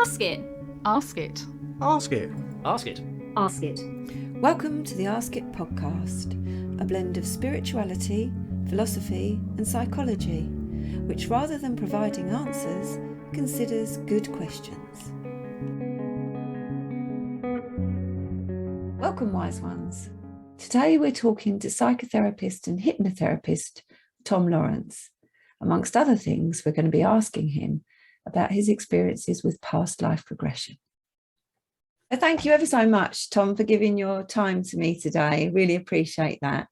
Ask it. Ask it. Ask it. Ask it. Ask it. Welcome to the Ask It podcast, a blend of spirituality, philosophy and psychology, which rather than providing answers, considers good questions. Welcome, wise ones. Today we're talking to psychotherapist and hypnotherapist Tom Lawrence. Amongst other things, we're going to be asking him about his experiences with past life regression. Thank you ever so much, Tom, for giving your time to me today. Really appreciate that.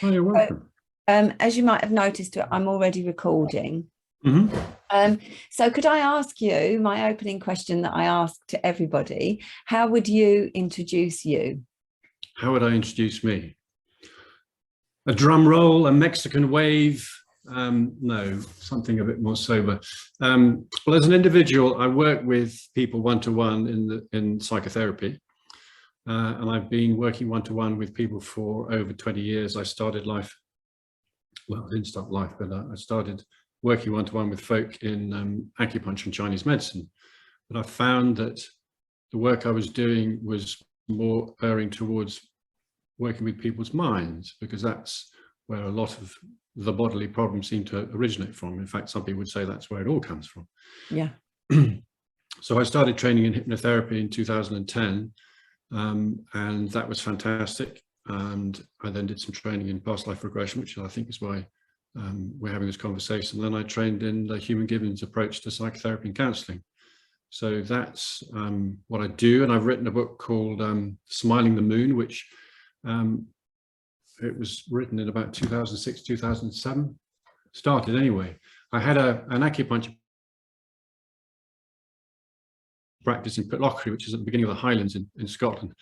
Oh, you're welcome. As you might have noticed, I'm already recording. Mm-hmm. So could I ask you, my opening question that I ask to everybody, how would you introduce you? How would I introduce me? A drum roll, a Mexican wave? No, something a bit more sober. Well, as an individual, I work with people one-to-one in psychotherapy, and I've been working one-to-one with people for over 20 years. I started life, well, I didn't start life, but I started working one-to-one with folk in acupuncture and Chinese medicine. But I found that the work I was doing was more erring towards working with people's minds, because that's where a lot of the bodily problems seem to originate from. In fact, some people would say that's where it all comes from. Yeah. So I started training in hypnotherapy in 2010, and that was fantastic. And I then did some training in past life regression, which I think is why we're having this conversation. Then I trained in the Human Givens approach to psychotherapy and counselling. So that's what I do. And I've written a book called Smiling the Moon, which it was written in about 2006, 2007. Started anyway. I had an acupuncture practice in Pitlochry, which is at the beginning of the Highlands in Scotland.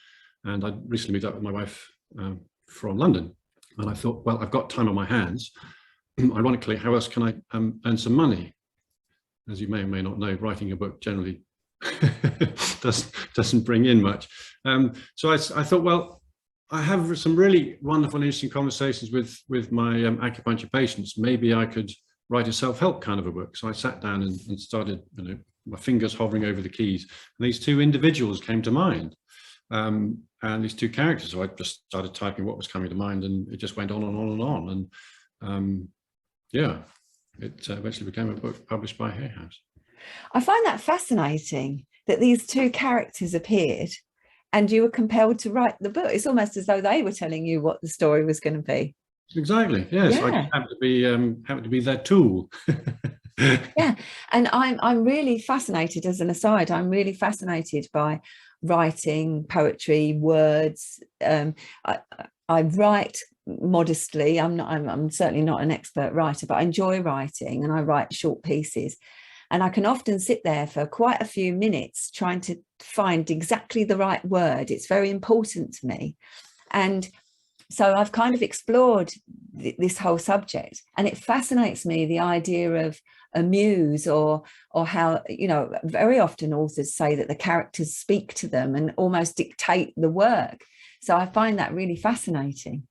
And I recently moved up with my wife from London. And I thought, well, I've got time on my hands. Ironically, how else can I earn some money? As you may or may not know, writing a book generally doesn't bring in much. So I thought, well, I have some really wonderful and interesting conversations with my acupuncture patients. Maybe I could write a self-help kind of a book. So I sat down and started, my fingers hovering over the keys. And these two individuals came to mind, and these two characters. So I just started typing what was coming to mind, and it just went on and on and on. And yeah, it eventually became a book published by Hay House. I find that fascinating that these two characters appeared and you were compelled to write the book. It's almost as though they were telling you what the story was going to be. Exactly. Yes, yeah. I happened to be their tool. Yeah, and I'm really fascinated. As an aside, I'm really fascinated by writing, poetry, words. I write modestly. I'm certainly not an expert writer, but I enjoy writing, and I write short pieces. And I can often sit there for quite a few minutes trying to find exactly the right word. It's very important to me. And so I've kind of explored this whole subject, and it fascinates me, the idea of a muse, or how, very often authors say that the characters speak to them and almost dictate the work. So I find that really fascinating.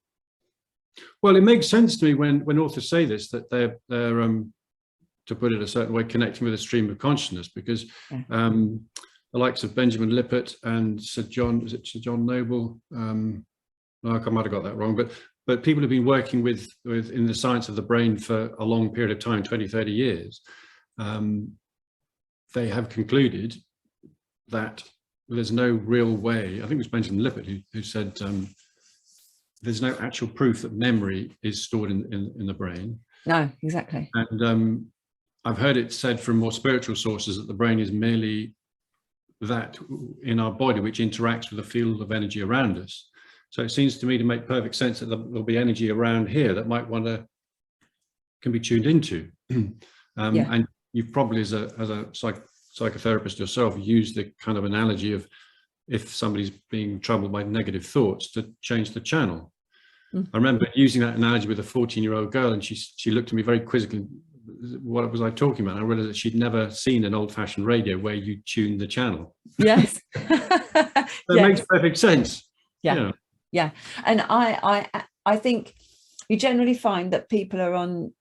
Well, it makes sense to me when authors say this, that they're to put it a certain way, connecting with a stream of consciousness, because the likes of Benjamin Lippert and Sir John Noble, I might have got that wrong, but people have been working with in the science of the brain for a long period of time, 20, 30 years. They have concluded that there's no real way, I think it was Benjamin Lippert who said there's no actual proof that memory is stored in the brain. No, exactly. And I've heard it said from more spiritual sources that the brain is merely that in our body which interacts with the field of energy around us. So it seems to me to make perfect sense that there'll be energy around here that might can be tuned into. And you've probably, as a psychotherapist yourself, used the kind of analogy of if somebody's being troubled by negative thoughts, to change the channel. I remember using that analogy with a 14-year-old girl, and she looked at me very quizzically. What was I talking about? I realized that she'd never seen an old-fashioned radio where you tune the channel. Yes. That makes perfect sense. Yeah. And I think you generally find that people are on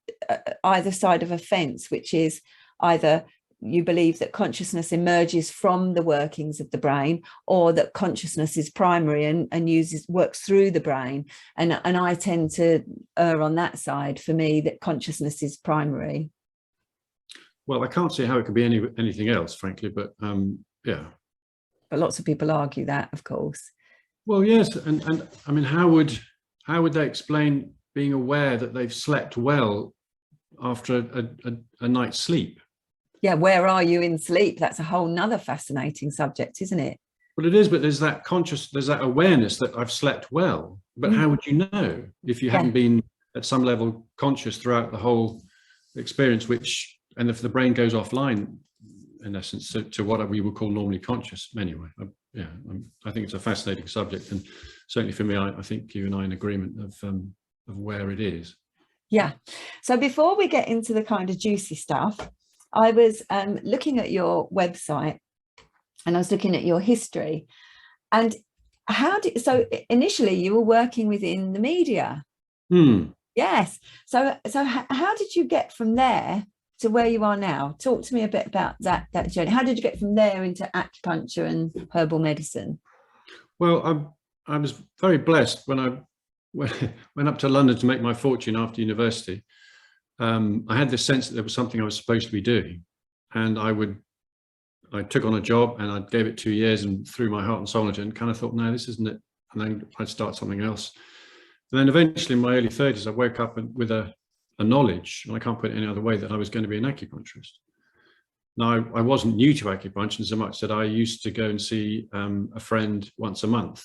either side of a fence, which is either you believe that consciousness emerges from the workings of the brain, or that consciousness is primary and works through the brain. And I tend to err on that side. For me, that consciousness is primary. Well, I can't see how it could be anything else, frankly, but yeah. But lots of people argue that, of course. Well, yes, and I mean, how would they explain being aware that they've slept well after a night's sleep? Yeah, where are you in sleep? That's a whole nother fascinating subject, isn't it? Well, it is, but there's that awareness that I've slept well. But how would you know if you haven't been at some level conscious throughout the whole experience, and if the brain goes offline, in essence, to what we would call normally conscious anyway. I think it's a fascinating subject, and certainly for me, I think you and I are in agreement of where it is. Yeah. So before we get into the kind of juicy stuff, I was looking at your website, and I was looking at your history. And so initially you were working within the media. Yes. So how did you get from there to where you are now? Talk to me a bit about that journey. How did you get from there into acupuncture and herbal medicine? Well, I was very blessed when I went up to London to make my fortune after university. I had this sense that there was something I was supposed to be doing, and I took on a job and I gave it 2 years and threw my heart and soul into it, and kind of thought, no, this isn't it. And then I'd start something else. And then eventually in my early 30s, I woke up with a knowledge, and I can't put it any other way, that I was going to be an acupuncturist. Now, I wasn't new to acupuncture so much that I used to go and see a friend once a month.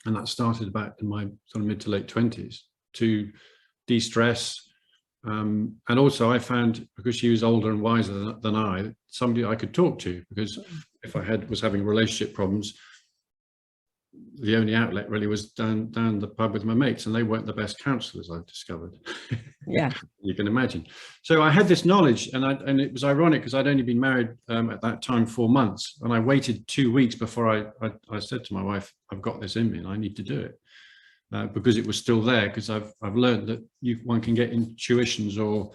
And that started about in my sort of mid to late 20s to de-stress. And also I found, because she was older and wiser than I, somebody I could talk to, because if I was having relationship problems, the only outlet really was down the pub with my mates, and they weren't the best counselors, I've discovered. Yeah. You can imagine. So I had this knowledge, and it was ironic because I'd only been married at that time 4 months, and I waited 2 weeks before I said to my wife, I've got this in me and I need to do it. Because it was still there, because I've learned that one can get intuitions or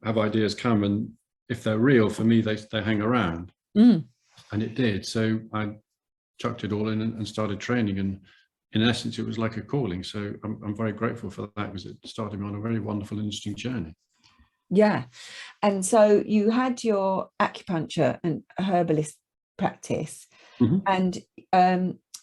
have ideas come, and if they're real, for me, they hang around. And it did. So I chucked it all in and started training, and in essence it was like a calling. So I'm very grateful for that, because it started me on a very wonderful, interesting journey. Yeah. And so you had your acupuncture and herbalist practice, and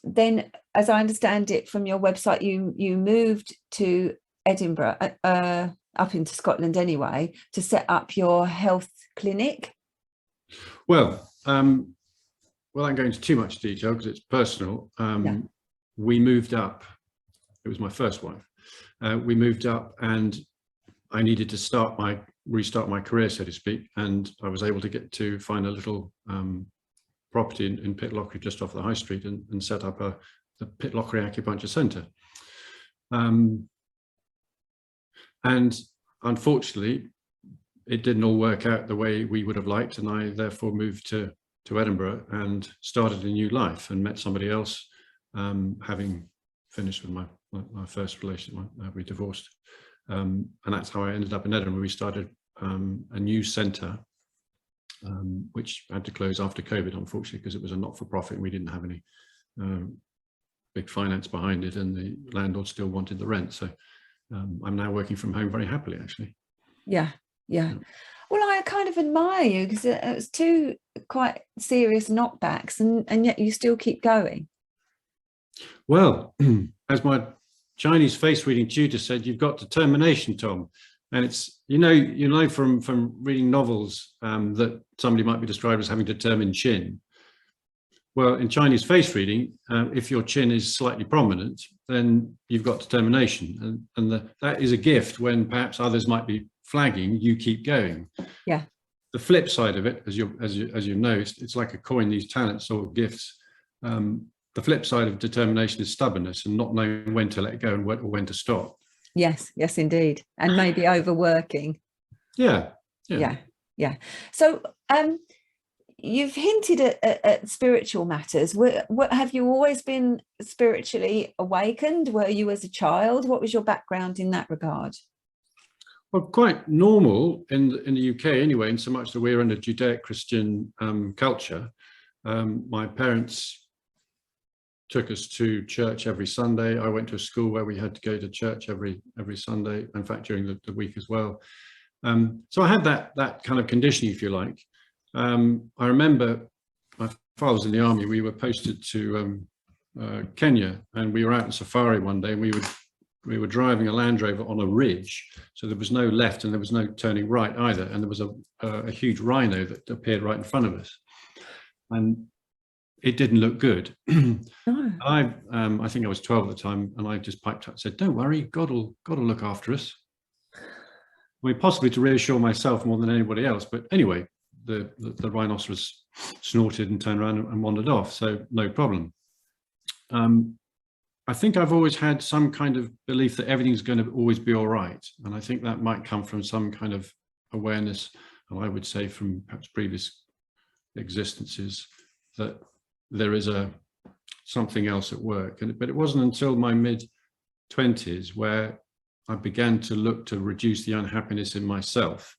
then, as I understand it from your website, you moved to Edinburgh, up into Scotland anyway, to set up your health clinic. Well, without going into too much detail, because it's personal, we moved up. It was my first wife. We moved up, and I needed to restart my career, so to speak. And I was able to find a little property in Pitlochry, just off the high street, and set up the Pitlochry Acupuncture Centre. And unfortunately, it didn't all work out the way we would have liked, and I therefore moved to Edinburgh and started a new life, and met somebody else, having finished with my first relationship. We divorced, and that's how I ended up in Edinburgh. We started a new centre, which had to close after COVID, unfortunately, because it was a not-for-profit and we didn't have any big finance behind it, and the landlord still wanted the rent. So I'm now working from home very happily, actually. Yeah. Well, I kind of admire you, because it was 2 quite serious knockbacks, and yet you still keep going. Well, as my Chinese face reading tutor said, you've got determination, Tom. And it's, you know from reading novels that somebody might be described as having determined chin. Well, in Chinese face reading, if your chin is slightly prominent, then you've got determination, and that is a gift. When perhaps others might be flagging, you keep going. Yeah. The flip side of it, as you know, it's like a coin, these talents or gifts. The flip side of determination is stubbornness, and not knowing when to let go and when to stop. Yes, indeed. And maybe overworking. Yeah. So you've hinted at spiritual matters. Have you always been spiritually awakened? Were you as a child? What was your background in that regard? Well, quite normal in the UK anyway, in so much that we're in a Judeo-Christian culture. My parents took us to church every Sunday. I went to a school where we had to go to church every Sunday, in fact, during the week as well. So I had that kind of conditioning, if you like. I remember my father was in the army. We were posted to Kenya, and we were out in safari one day, and we were driving a Land Rover on a ridge, so there was no left and there was no turning right either, and there was a huge rhino that appeared right in front of us, and it didn't look good. No. I think I was 12 at the time, and I just piped up and said, "Don't worry, God will look after us." I mean, possibly to reassure myself more than anybody else, but anyway, the rhinoceros snorted and turned around and wandered off, so no problem. I think I've always had some kind of belief that everything's going to always be all right, and I think that might come from some kind of awareness, and I would say from perhaps previous existences, that there is something else at work. But it wasn't until my mid-20s where I began to look to reduce the unhappiness in myself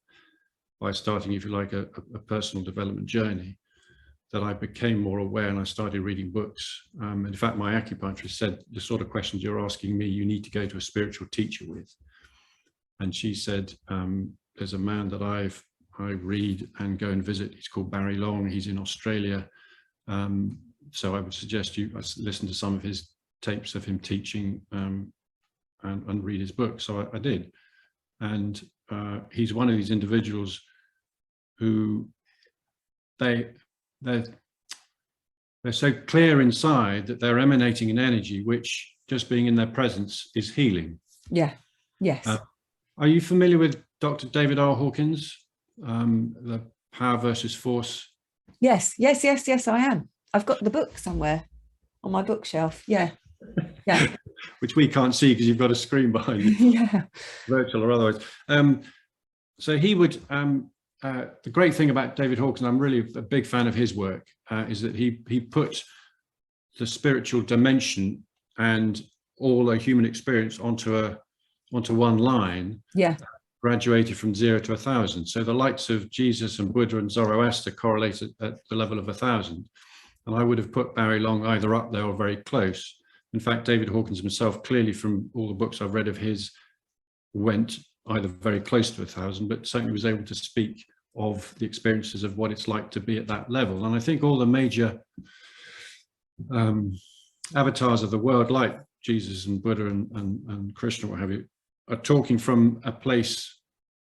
by starting, if you like, a personal development journey, that I became more aware, and I started reading books. In fact, my acupuncturist said, the sort of questions you're asking me, you need to go to a spiritual teacher with. And she said, there's a man that I read and go and visit. He's called Barry Long. He's in Australia. So I would suggest you listen to some of his tapes of him teaching and read his book. So I did. And he's one of these individuals who they're so clear inside that they're emanating an energy which just being in their presence is healing. Yeah. Yes. Are you familiar with Dr. David R. Hawkins, the Power versus Force? Yes, I am. I've got the book somewhere on my bookshelf. Yeah. Which we can't see because you've got a screen behind you. Yeah. Virtual or otherwise. So he would, the great thing about David Hawkins, I'm really a big fan of his work, is that he put the spiritual dimension and all a human experience onto one line. Yeah. Graduated from 0 to 1,000. So the likes of Jesus and Buddha and Zoroaster correlated at the level of 1,000. And I would have put Barry Long either up there or very close. In fact, David Hawkins himself, clearly from all the books I've read of his, went either very close to 1,000, but certainly was able to speak of the experiences of what it's like to be at that level. And I think all the major avatars of the world, like Jesus and Buddha and Krishna, what have you, are talking from a place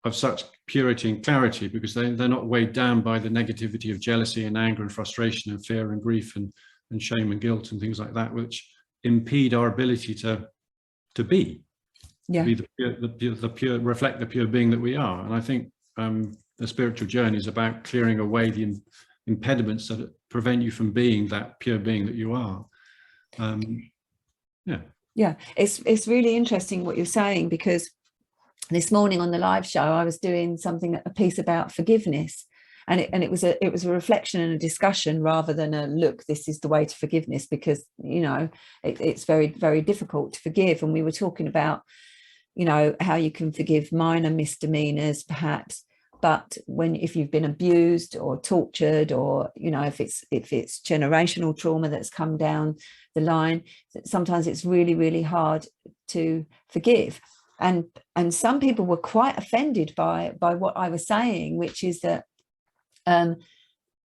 of such purity and clarity, because they're not weighed down by the negativity of jealousy and anger and frustration and fear and grief and shame and guilt and things like that, which impede our ability to be, yeah, to be the pure, reflect the pure being that we are. And I think the spiritual journey is about clearing away the impediments that prevent you from being that pure being that you are. Yeah, it's really interesting what you're saying, because this morning on the live show I was doing a piece about forgiveness, and it was a reflection and a discussion rather than a look, this is the way to forgiveness, because it's very, very difficult to forgive. And we were talking about how you can forgive minor misdemeanors perhaps, but if you've been abused or tortured, or if it's generational trauma that's come down the line, sometimes it's really, really hard to forgive. And some people were quite offended by what I was saying, which is that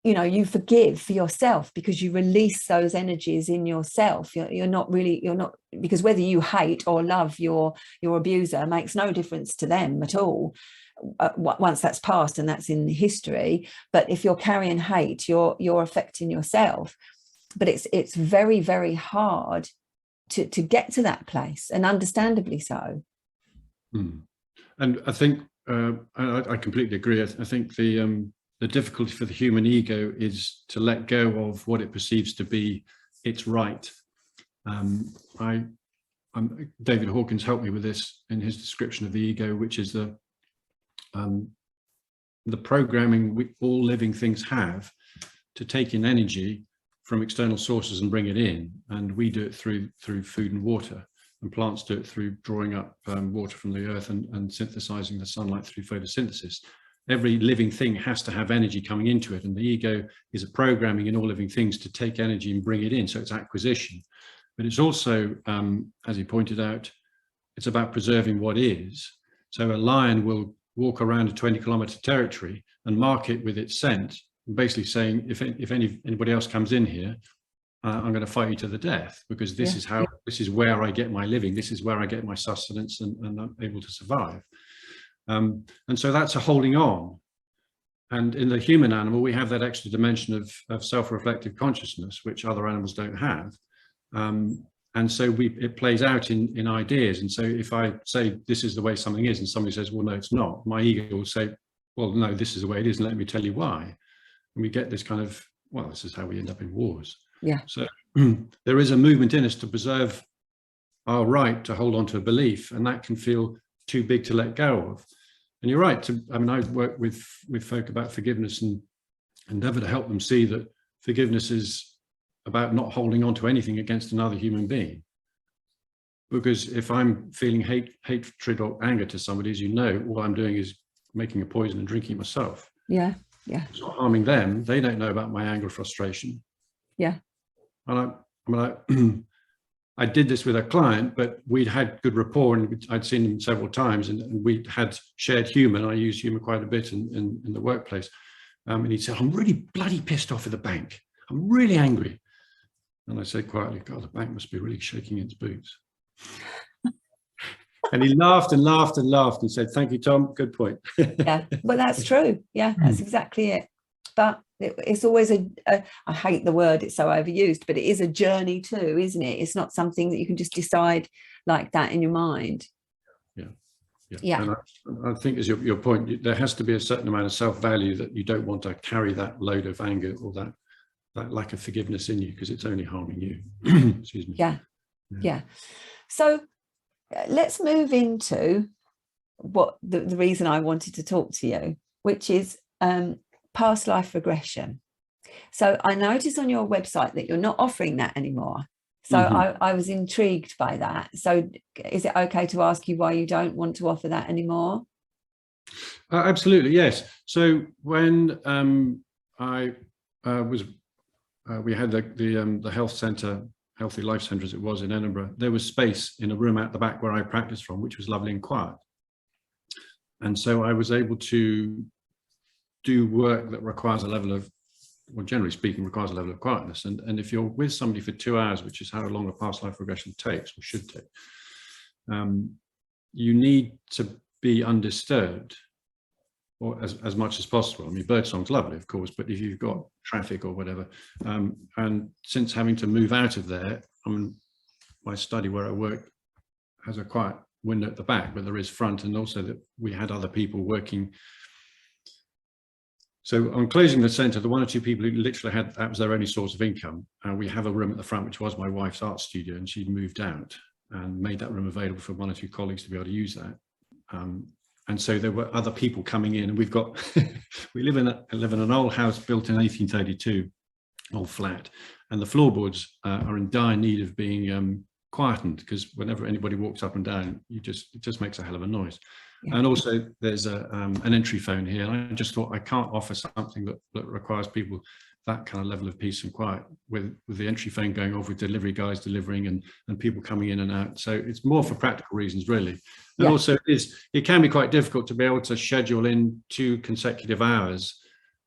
you forgive for yourself because you release those energies in yourself. You're not because whether you hate or love your abuser makes no difference to them at all. Once that's passed and that's in history. But if you're carrying hate, you're affecting yourself. But it's very, very hard to get to that place, and understandably so. And I think I completely agree. I think the difficulty for the human ego is to let go of what it perceives to be its right. David Hawkins helped me with this in his description of the ego, which is the programming all living things have to take in energy from external sources and bring it in, and we do it through food and water. and plants do it through drawing up water from the earth and synthesizing the sunlight through photosynthesis. Every living thing has to have energy coming into it, and the ego is a programming in all living things to take energy and bring it in, so it's acquisition. But it's also, as he pointed out, it's about preserving what is. So a lion will walk around a 20-kilometer territory and mark it with its scent, basically saying, if anybody else comes in here, I'm going to fight you to the death, because this is how, this is where I get my living, this is where I get my sustenance, and I'm able to survive. And so that's a holding on. And in the human animal, we have that extra dimension of self-reflective consciousness, which other animals don't have. And so it plays out in ideas. And so if I say, this is the way something is, and somebody says, well, no, it's not, my ego will say, well, no, this is the way it is, and let me tell you why. And we get this kind of, well, this is how we end up in wars. Yeah. So there is a movement in us to preserve our right to hold on to a belief, and that can feel too big to let go of. And you're right, I mean, I work with folk about forgiveness and endeavor to help them see that forgiveness is about not holding on to anything against another human being. Because if I'm feeling hatred or anger to somebody, as you know, all I'm doing is making a poison and drinking it myself. Yeah, yeah. It's not harming them. They don't know about my anger or frustration. Yeah. And I did this with a client, but we'd had good rapport, and I'd seen him several times, and we'd had shared humor, and I use humor quite a bit in the workplace. And he said, I'm really bloody pissed off at the bank. I'm really angry. And I said quietly, God, the bank must be really shaking its boots. And he laughed and laughed and laughed and said, thank you, Tom, good point. Yeah, well, that's true. Yeah, that's exactly it. But it's always I hate the word, it's so overused, but it is a journey too, isn't it? It's not something that you can just decide like that in your mind. Yeah. And I think, as your point, there has to be a certain amount of self-value, that you don't want to carry that load of anger or that lack of forgiveness in you, because it's only harming you. Excuse me. Yeah. So let's move into what the reason I wanted to talk to you, which is past life regression. So I noticed on your website that you're not offering that anymore. So I was intrigued by that. So is it okay to ask you why you don't want to offer that anymore? Absolutely, yes. So when we had the health centre, Healthy Life Centre as it was in Edinburgh, there was space in a room at the back where I practiced from, which was lovely and quiet. And so I was able to do work that requires a level of, well, generally speaking, requires a level of quietness. And if you're with somebody for 2 hours, which is how long a past life regression takes, or should take, you need to be undisturbed, or as much as possible. I mean, birdsong's lovely, of course, but if you've got traffic or whatever, and since having to move out of there, I mean, my study where I work has a quiet window at the back, but there is front, and also that we had other people working. So on closing the centre, the 1 or 2 people who literally had, that was their only source of income. We have a room at the front, which was my wife's art studio, and she'd moved out and made that room available for 1 or 2 colleagues to be able to use that. And so there were other people coming in, and we've got, we live in an old house built in 1832, old flat, and the floorboards are in dire need of being quietened, because whenever anybody walks up and down, it just makes a hell of a noise. Yeah. And also there's an entry phone here, and I just thought I can't offer something that requires people that kind of level of peace and quiet with the entry phone going off, with delivery guys delivering and people coming in and out. So it's more for practical reasons, really. And also it can be quite difficult to be able to schedule in 2 consecutive hours,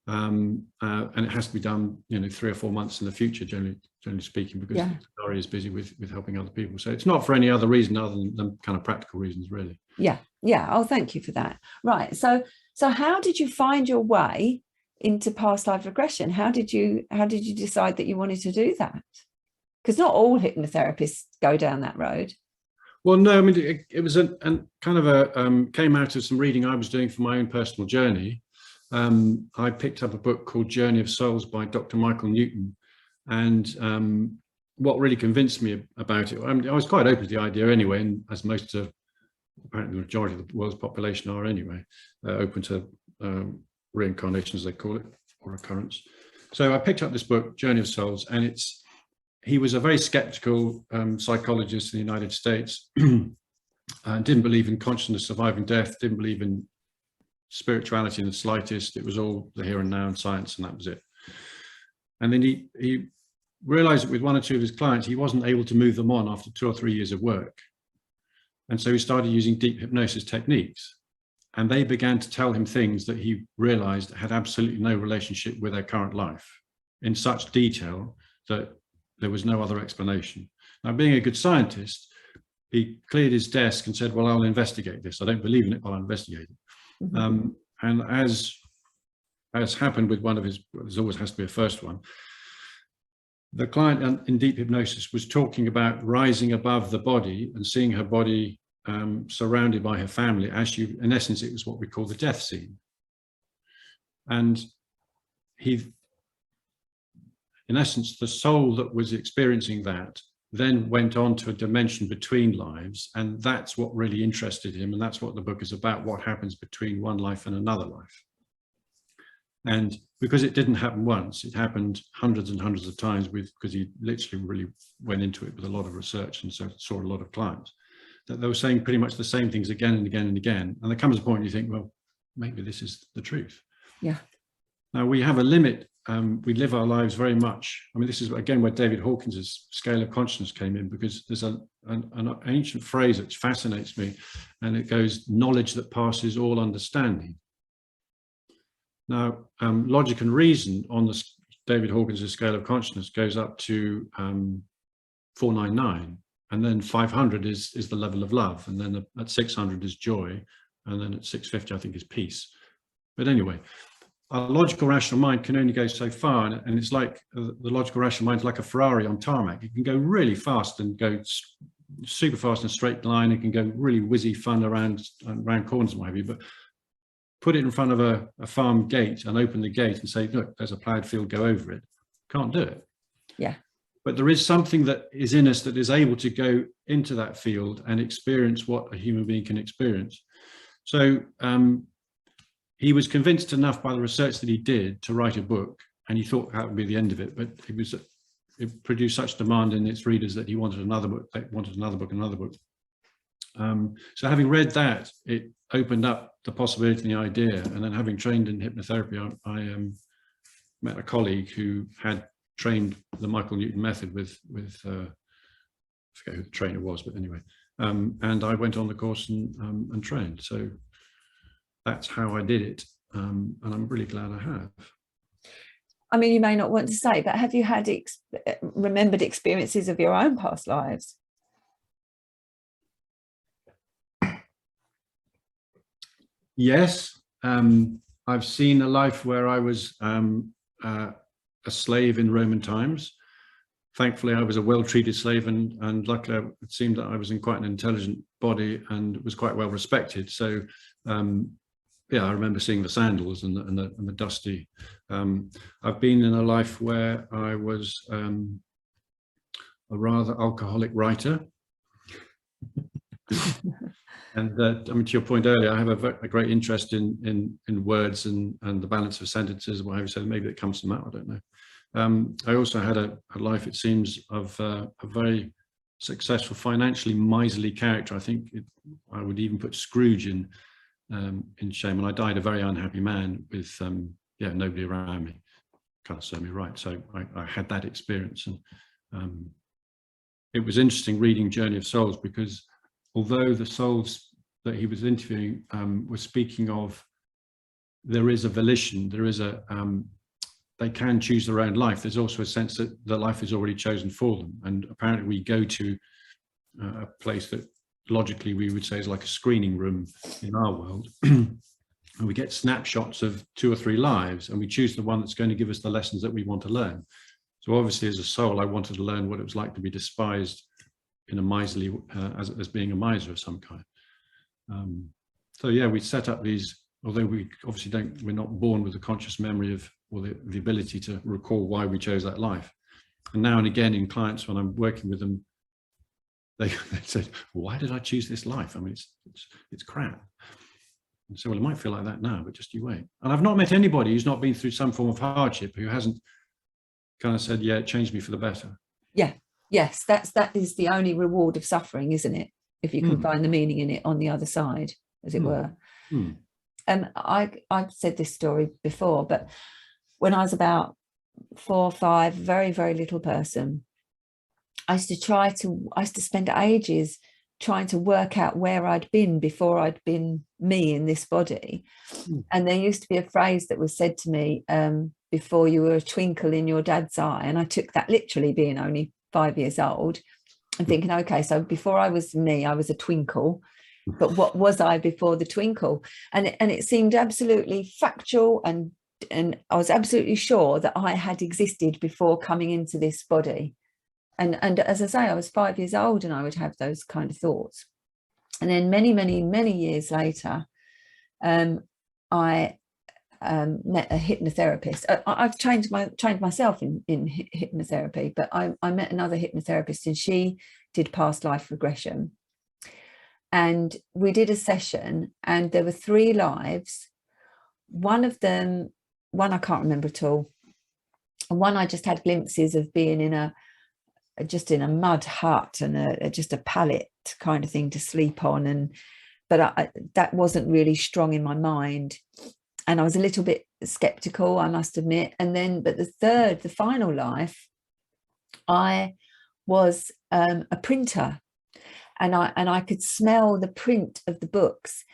and it has to be done, 3 or 4 months in the future, generally speaking, because the area is busy with helping other people. So it's not for any other reason other than kind of practical reasons, really. Yeah. Oh, thank you for that. Right. So how did you find your way into past life regression? How did you decide that you wanted to do that? Because not all hypnotherapists go down that road. Well, no, I mean, it was a kind of came out of some reading I was doing for my own personal journey. I picked up a book called Journey of Souls by Dr. Michael Newton, and what really convinced me about it, I mean, I was quite open to the idea anyway, and as most of, apparently the majority of the world's population are anyway, open to reincarnation, as they call it, or occurrence. So I picked up this book, Journey of Souls, and it's he was a very skeptical psychologist in the United States, and didn't believe in consciousness surviving death, didn't believe in spirituality in the slightest. It was all the here and now and science, and that was it. And then he realized that with one or two of his clients, he wasn't able to move them on after 2 or 3 years of work. And so he started using deep hypnosis techniques. And they began to tell him things that he realized had absolutely no relationship with their current life, in such detail that there was no other explanation. Now, being a good scientist, he cleared his desk and said, well, I'll investigate this. I don't believe in it, but I'll investigate it. Mm-hmm. And as happened with one of his, there always has to be a first one, the client in deep hypnosis was talking about rising above the body and seeing her body surrounded by her family, as she, in essence, it was what we call the death scene. And in essence, the soul that was experiencing that then went on to a dimension between lives, and that's what really interested him, and that's what the book is about, what happens between one life and another life. And because it didn't happen once, it happened hundreds and hundreds of times, because he literally really went into it with a lot of research, and so saw a lot of clients, that they were saying pretty much the same things again and again and again. And there comes a point you think, well, maybe this is the truth. Yeah. Now we have a limit. We live our lives very much. I mean, this is again where David Hawkins's scale of consciousness came in, because there's an ancient phrase that fascinates me, and it goes, knowledge that passes all understanding. Now, logic and reason on the David Hawkins's scale of consciousness goes up to 499, and then 500 is the level of love, and then at 600 is joy, and then at 650 I think is peace. But anyway, our logical rational mind can only go so far, and it's like the logical rational mind is like a Ferrari on tarmac. It can go really fast and go super fast in a straight line. It can go really whizzy fun around corners and what have you, but put it in front of a farm gate and open the gate and say, look, there's a ploughed field, go over it. Can't do it. Yeah. But there is something that is in us that is able to go into that field and experience what a human being can experience. So he was convinced enough by the research that he did to write a book, and he thought that would be the end of it, but it produced such demand in its readers that he wanted another book, another book. So having read that, it opened up the possibility and the idea. And then having trained in hypnotherapy, I met a colleague who had trained the Michael Newton method with I forget who the trainer was, but anyway, and I went on the course and trained. So that's how I did it, and I'm really glad I have. I mean, you may not want to say, but have you had remembered experiences of your own past lives? Yes, I've seen a life where I was a slave in Roman times. Thankfully, I was a well-treated slave, and luckily it seemed that I was in quite an intelligent body and was quite well respected. So yeah, I remember seeing the sandals and the dusty. I've been in a life where I was a rather alcoholic writer. And I mean, to your point earlier, I have a great interest in words and the balance of sentences, what have you, so maybe it comes from that, I don't know. I also had a life, it seems, of a very successful, financially miserly character. I think I would even put Scrooge in shame, and I died a very unhappy man with yeah, nobody around me. Kind of served me right. So I had that experience, and it was interesting reading Journey of Souls, because although the souls that he was interviewing were speaking of, there is a volition, there is a they can choose their own life. There's also a sense that the life is already chosen for them, and apparently we go to a place that logically we would say is like a screening room in our world, and we get snapshots of 2 or 3 lives, and we choose the one that's going to give us the lessons that we want to learn. So obviously, as a soul, I wanted to learn what it was like to be despised in a miserly, as being a miser of some kind. So yeah, we set up these, although we obviously we're not born with the conscious memory of, or the ability to recall why we chose that life. And now and again in clients, when I'm working with them, they said, why did I choose this life? I mean, it's crap. And so, well, it might feel like that now, but just you wait. And I've not met anybody who's not been through some form of hardship who hasn't kind of said, yeah, it changed me for the better. Yeah. Yes, that is the only reward of suffering, isn't it? If you can find the meaning in it on the other side, as it were. I've said this story before, but when I was about 4 or 5, very, very little person, I used to spend ages trying to work out where I'd been before I'd been me in this body. And there used to be a phrase that was said to me, before you were a twinkle in your dad's eye. And I took that literally, being only 5 years old, and thinking, okay, so before I was me, I was a twinkle, but what was I before the twinkle? And it seemed absolutely factual, and I was absolutely sure that I had existed before coming into this body. And as I say, I was 5 years old and I would have those kind of thoughts. And then many, many, many years later, I met a hypnotherapist. I've trained myself in hypnotherapy, but I met another hypnotherapist, and she did past life regression. And we did a session, and there were 3 lives. One I can't remember at all. And one I just had glimpses of being in a mud hut and just a pallet kind of thing to sleep on. But that wasn't really strong in my mind. And I was a little bit skeptical, I must admit. But the final life, I was a printer, and I could smell the print of the books.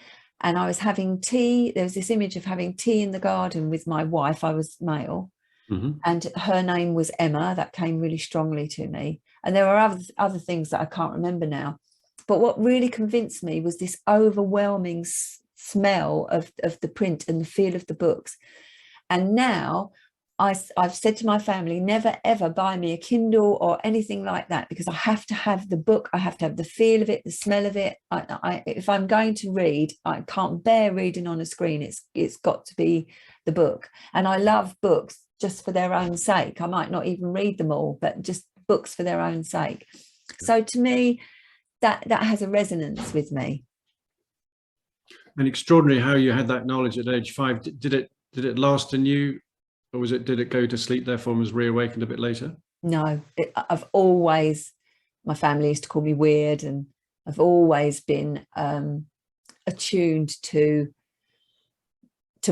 And I was having tea. There was this image of having tea in the garden with my wife. I was male. And her name was Emma. That came really strongly to me. And there were other things that I can't remember now. But what really convinced me was this overwhelming smell of the print and the feel of the books. And now I've said to my family, never ever buy me a Kindle or anything like that, because I have to have the book. I have to have the feel of it, the smell of it. If I'm going to read, I can't bear reading on a screen. It's got to be the book. And I love books just for their own sake. I might not even read them all, but just books for their own sake. So to me, that has a resonance with me. And extraordinary how you had that knowledge at age 5. Did it last in you, or did it go to sleep therefore and was reawakened a bit later? No, my family used to call me weird, and I've always been attuned to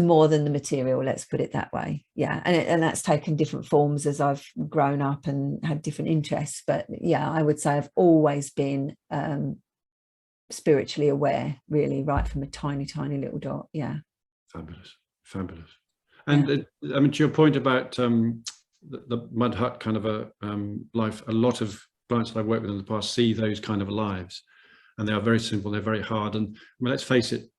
more than the material, let's put it that way. Yeah. And that's taken different forms as I've grown up and had different interests. But yeah, I would say I've always been spiritually aware, really, right from a tiny, tiny little dot. Yeah. Fabulous. And I mean, to your point about the mud hut kind of a life, a lot of clients that I've worked with in the past see those kind of lives, and they are very simple, they're very hard. And I mean, let's face it,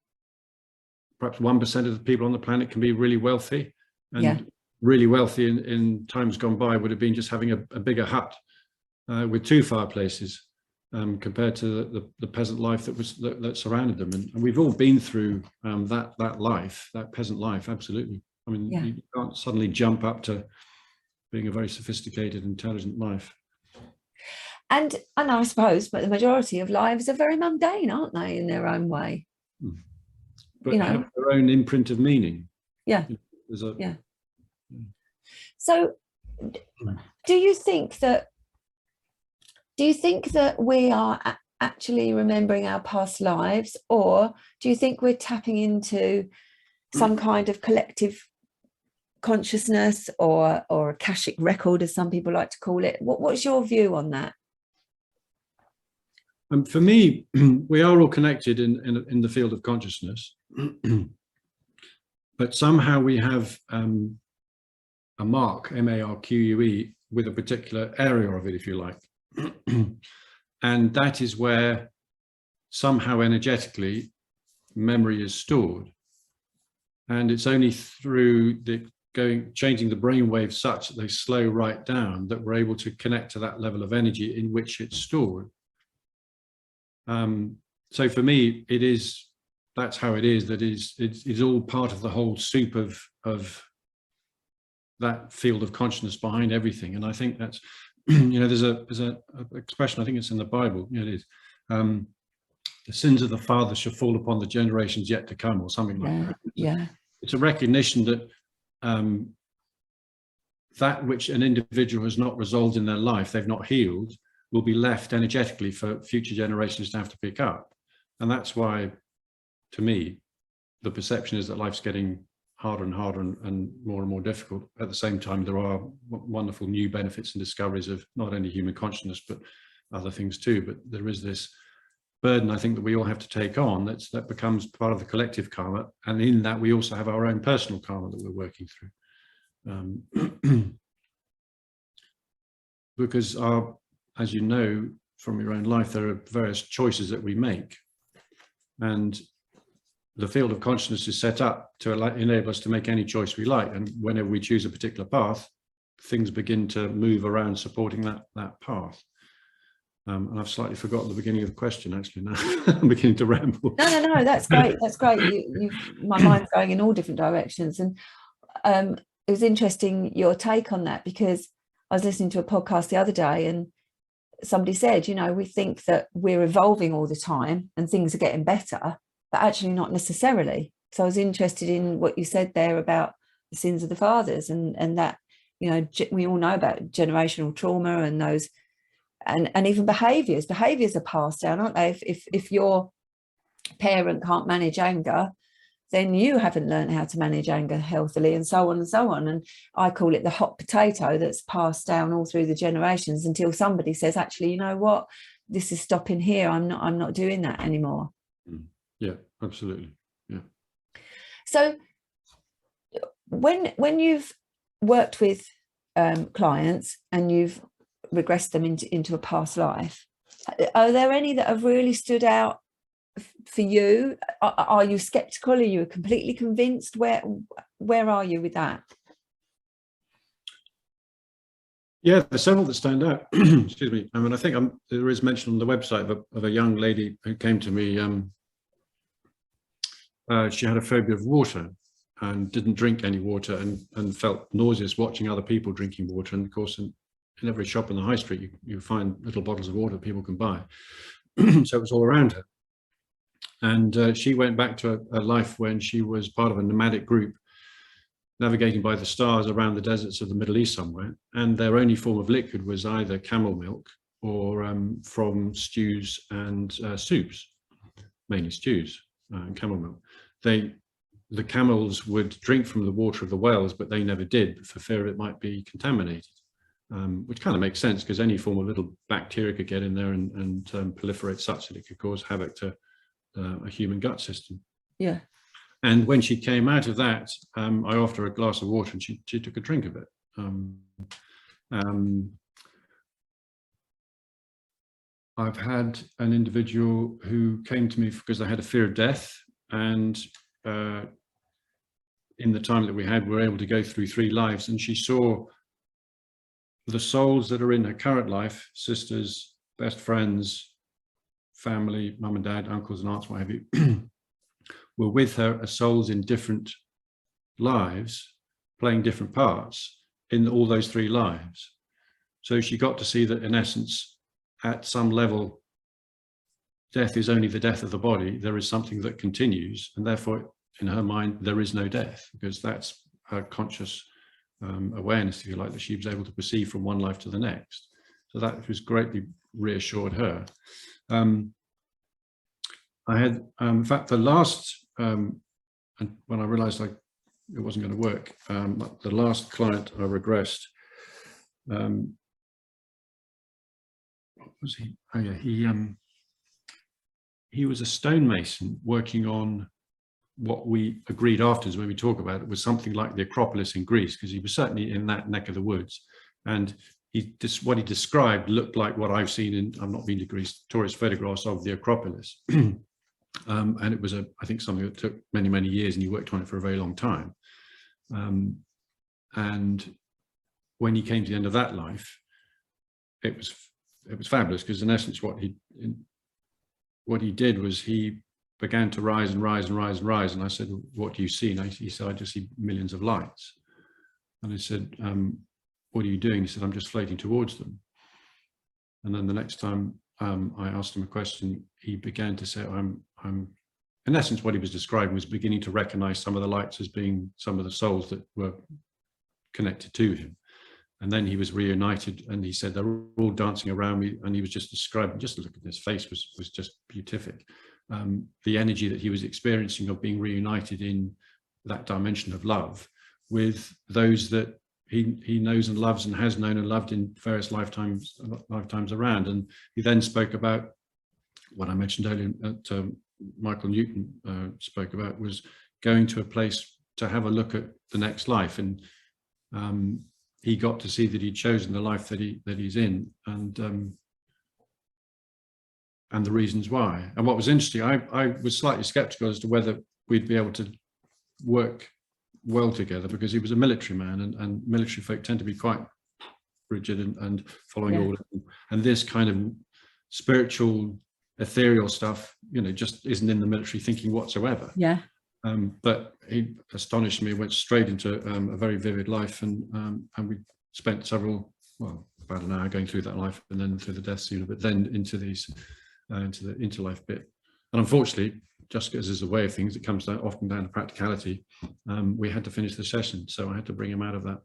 perhaps 1% of the people on the planet can be really wealthy, and really wealthy in times gone by would have been just having a bigger hut with 2 fireplaces, compared to the peasant life that surrounded them. And we've all been through that life, that peasant life. Absolutely. I mean, you can't suddenly jump up to being a very sophisticated, intelligent life. And I suppose, but the majority of lives are very mundane, aren't they, in their own way? But have their own imprint of meaning. Yeah. So do you think that we are actually remembering our past lives, or do you think we're tapping into some kind of collective consciousness or akashic record, as some people like to call it? What's your view on that? For me, we are all connected in the field of consciousness, but somehow we have a mark, M-A-R-Q-U-E, with a particular area of it, if you like. And that is where somehow energetically memory is stored. And it's only through changing the brain waves such that they slow right down that we're able to connect to that level of energy in which it's stored. So for me, that's how it is. It's all part of the whole soup of that field of consciousness behind everything. And I think that's, there's a expression, I think it's in the Bible. It is, the sins of the father shall fall upon the generations yet to come, or something like that. It's a recognition that that which an individual has not resolved in their life, they've not healed, will be left energetically for future generations to have to pick up. And that's why, to me, the perception is that life's getting harder and harder and more difficult. At the same time, there are wonderful new benefits and discoveries of not only human consciousness, but other things too. But there is this burden, I think, that we all have to take on, that becomes part of the collective karma. And in that, we also have our own personal karma that we're working through. Because as you know from your own life, there are various choices that we make. And the field of consciousness is set up to enable us to make any choice we like. And whenever we choose a particular path, things begin to move around supporting that path. And I've slightly forgotten the beginning of the question, actually, now. I'm beginning to ramble. No, that's great. That's great. My mind's going in all different directions. And it was interesting, your take on that, because I was listening to a podcast the other day and somebody said, you know, we think that we're evolving all the time and things are getting better, but actually not necessarily. So I was interested in what you said there about the sins of the fathers, and that, you know, we all know about generational trauma and those, and even behaviors are passed down, aren't they? If your parent can't manage anger, then you haven't learned how to manage anger healthily, and so on and so on. And I call it the hot potato that's passed down all through the generations until somebody says, actually, you know what, this is stopping here. I'm not doing that anymore. Yeah, absolutely. Yeah. So when you've worked with clients and you've regressed them into a past life, are there any that have really stood out for you? Are you skeptical? Are you completely convinced? Where are you with that? Yeah, there's several that stand out. Excuse me. I mean, I think there is mention on the website of a young lady who came to me. She had a phobia of water and didn't drink any water, and felt nauseous watching other people drinking water. And of course, in every shop in the high street, you find little bottles of water people can buy. So it was all around her. And she went back to a life when she was part of a nomadic group navigating by the stars around the deserts of the Middle East somewhere. And their only form of liquid was either camel milk or from stews and soups, mainly stews and camel milk. The camels would drink from the water of the wells, but they never did, for fear it might be contaminated, which kind of makes sense, because any form of little bacteria could get in there and proliferate such that it could cause havoc to a human gut system. Yeah. And when she came out of that, I offered her a glass of water, and she took a drink of it. I've had an individual who came to me because they had a fear of death, and in the time that we had, we were able to go through 3 lives, and she saw the souls that are in her current life, sisters, best friends, family, mum and dad, uncles and aunts, what have you, were with her as souls in different lives, playing different parts in all those 3 lives. So she got to see that, in essence, at some level, death is only the death of the body. There is something that continues, and therefore, in her mind, there is no death, because that's her conscious awareness, if you like, that she was able to perceive from one life to the next. So that was greatly reassured her. I had, in fact, the last, and when I realized it wasn't going to work, the last client I regressed, what was he? Oh yeah, he was a stonemason working on what we agreed afterwards, when we talk about it, was something like the Acropolis in Greece, because he was certainly in that neck of the woods. And what he described looked like what I've seen in, I've not been to Greece, tourist photographs of the Acropolis. And it was, I think, something that took many, many years, and he worked on it for a very long time. And when he came to the end of that life, it was fabulous, because in essence, what he did was he began to rise and rise and rise and rise. And I said, "What do you see?" And he said, "I just see millions of lights." And I said, "What are you doing?" He said, "I'm just floating towards them." And then the next time I asked him a question, he began to say, I'm in essence, what he was describing was beginning to recognize some of the lights as being some of the souls that were connected to him. And then he was reunited, and he said, they're all dancing around me. And he was just describing, just look at his face was just beatific. The energy that he was experiencing of being reunited in that dimension of love with those that he knows and loves and has known and loved in various lifetimes around. And he then spoke about what I mentioned earlier that Michael Newton spoke about, was going to a place to have a look at the next life. And he got to see that he'd chosen the life that he's in, and the reasons why. And what was interesting, I was slightly skeptical as to whether we'd be able to work well together, because he was a military man, and military folk tend to be quite rigid and following orders. And this kind of spiritual, ethereal stuff, just isn't in the military thinking whatsoever. Yeah. But he astonished me, went straight into a very vivid life, and we spent about an hour going through that life, and then through the death scene, but then into these into the interlife bit. And unfortunately, just as is the way of things, it comes often down to practicality. We had to finish the session, so I had to bring him out of that.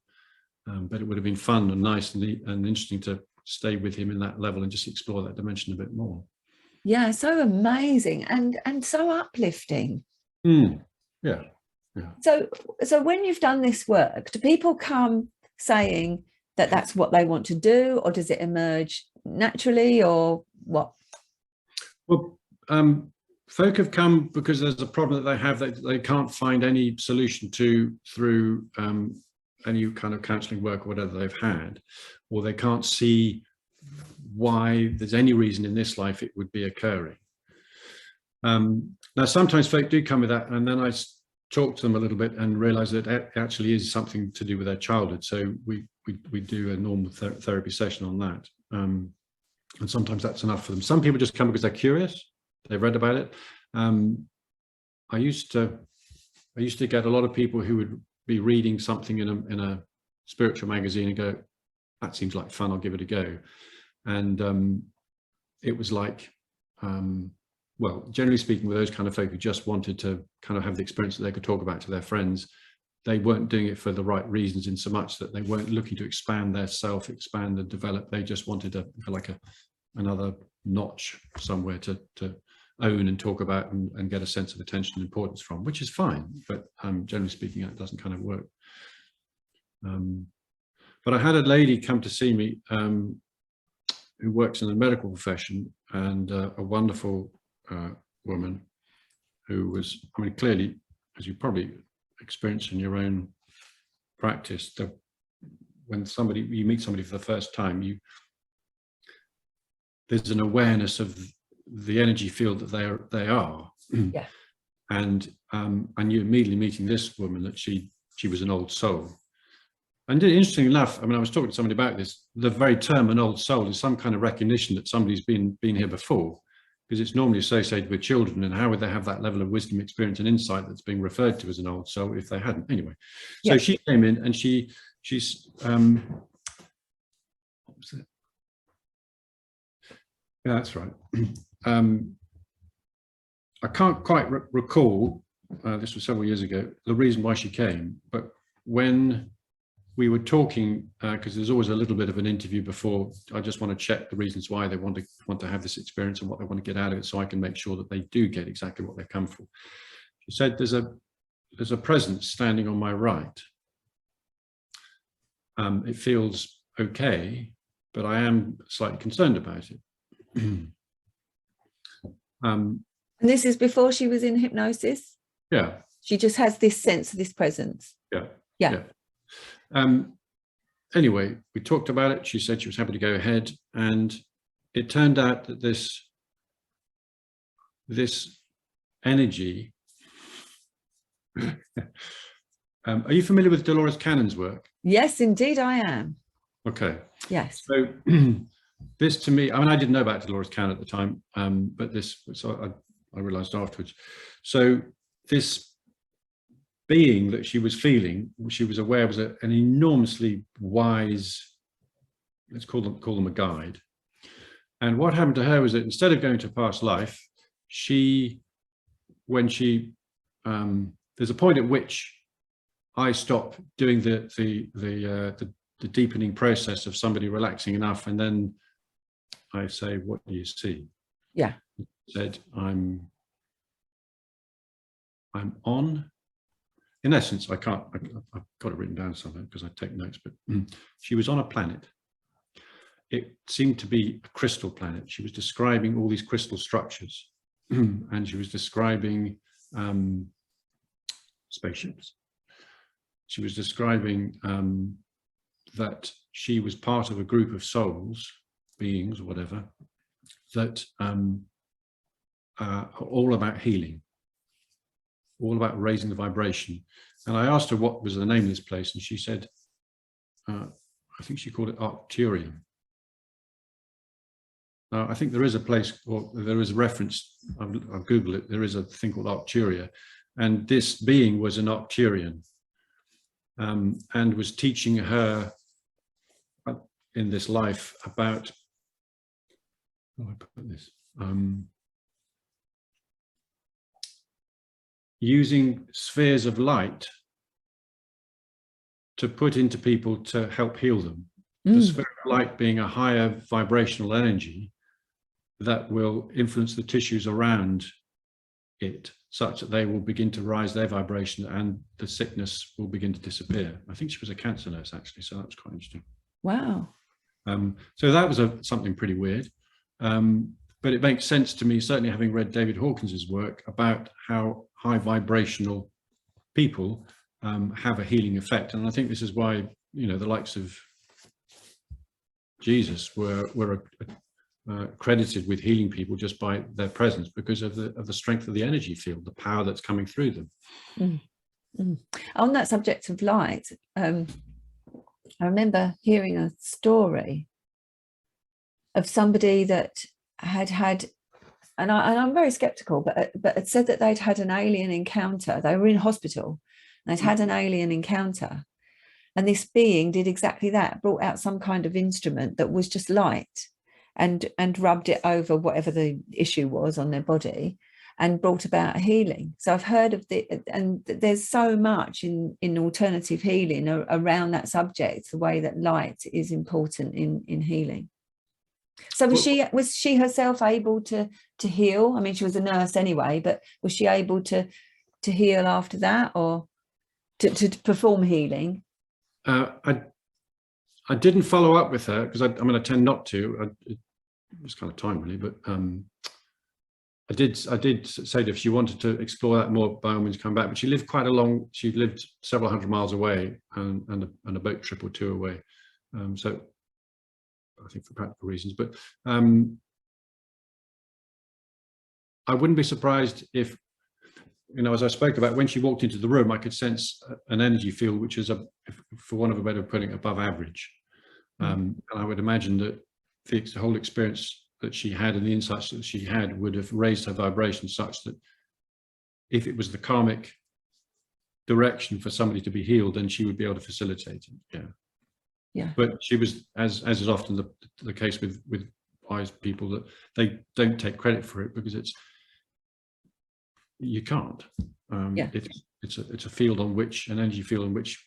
But it would have been fun and nice and interesting to stay with him in that level and just explore that dimension a bit more. Yeah, so amazing and so uplifting. Yeah. So when you've done this work, do people come saying that that's what they want to do, or does it emerge naturally, or what? Well, folk have come because there's a problem that they have that they can't find any solution to through any kind of counselling work or whatever they've had, or they can't see why there's any reason in this life it would be occurring. Now, sometimes folk do come with that, and then I talk to them a little bit and realize that it actually is something to do with their childhood. So we do a normal therapy session on that. And sometimes that's enough for them. Some people just come because they're curious. They've read about it. I used to get a lot of people who would be reading something in a spiritual magazine and go, that seems like fun, I'll give it a go. And it was like, well, generally speaking, with those kind of folk who just wanted to kind of have the experience that they could talk about to their friends, they weren't doing it for the right reasons, in so much that they weren't looking to expand their self, expand and develop. They just wanted to feel like another notch somewhere to own and talk about and get a sense of attention and importance from, which is fine. But generally speaking, it doesn't kind of work. But I had a lady come to see me who works in the medical profession, and a wonderful woman who was, I mean, clearly, as you probably experience in your own practice, that when you meet somebody for the first time, there's an awareness of the energy field that they are. Yeah. And you immediately meeting this woman, that she was an old soul. And interestingly enough, I mean, I was talking to somebody about this, the very term an old soul is some kind of recognition that somebody's been here before, because it's normally associated with children, and how would they have that level of wisdom, experience and insight that's being referred to as an old soul if they hadn't? Anyway, so yeah. She came in, and she's what was it? Yeah, that's right. I can't quite recall, this was several years ago, the reason why she came, but when we were talking, because there's always a little bit of an interview before, I just want to check the reasons why they want to have this experience and what they want to get out of it, so I can make sure that they do get exactly what they've come for. She said, there's a presence standing on my right. It feels okay, but I am slightly concerned about it. And this is before she was in hypnosis? Yeah. She just has this sense of this presence. Yeah. Anyway, we talked about it. She said she was happy to go ahead, and it turned out that this energy. Are you familiar with Dolores Cannon's work? Yes, indeed I am. Okay. Yes. So this, to me, I mean, I didn't know about Dolores Cannon at the time, but I realized afterwards. So this being that she was feeling, she was aware was an enormously wise, let's call them a guide. And what happened to her was that instead of going to a past life, there's a point at which I stop doing the the deepening process of somebody relaxing enough, and then I say, what do you see? Yeah. He said, I'm on. In essence, I've got it written down somewhere because I take notes, but she was on a planet. It seemed to be a crystal planet. She was describing all these crystal structures and she was describing spaceships. She was describing that she was part of a group of souls, beings, or whatever, that are all about healing, all about raising the vibration. And I asked her what was the name of this place, and she said, I think she called it Arcturian. Now, I think there is a place, or there is a reference, I've Googled it, there is a thing called Arcturia, and this being was an Arcturian, and was teaching her in this life about, how do I put this? Using spheres of light to put into people to help heal them. The sphere of light being a higher vibrational energy that will influence the tissues around it, such that they will begin to rise their vibration and the sickness will begin to disappear. I think she was a cancer nurse, actually, so that was quite interesting. Wow. So that was something pretty weird. But it makes sense to me, certainly having read David Hawkins's work, about how high vibrational people have a healing effect. And I think this is why, you know, the likes of Jesus were credited with healing people just by their presence, because of the strength of the energy field, the power that's coming through them. On that subject of light, I remember hearing a story of somebody that had, and I'm very skeptical, but it said that they'd had an alien encounter. They were in hospital and they'd had an alien encounter, and this being did exactly that, brought out some kind of instrument that was just light, and rubbed it over whatever the issue was on their body, and brought about a healing. So I've heard of and there's so much in alternative healing around that subject, the way that light is important in healing. So was she herself able to heal? I mean, she was a nurse anyway, but was she able to heal after that, or to perform healing? I didn't follow up with her because I tend not to. It was kind of time really, but I did say that if she wanted to explore that more, by all means come back. But she lived she lived several hundred miles away, and a boat trip or two away. So I think for practical reasons, but I wouldn't be surprised if, you know, as I spoke about, when she walked into the room, I could sense an energy field which is, for want of a better putting, above average. And I would imagine that the whole experience that she had and the insights that she had would have raised her vibration such that if it was the karmic direction for somebody to be healed, then she would be able to facilitate it. Yeah. But she was, as is often the case with wise people, that they don't take credit for it because you can't. It's a field on which, an energy field on which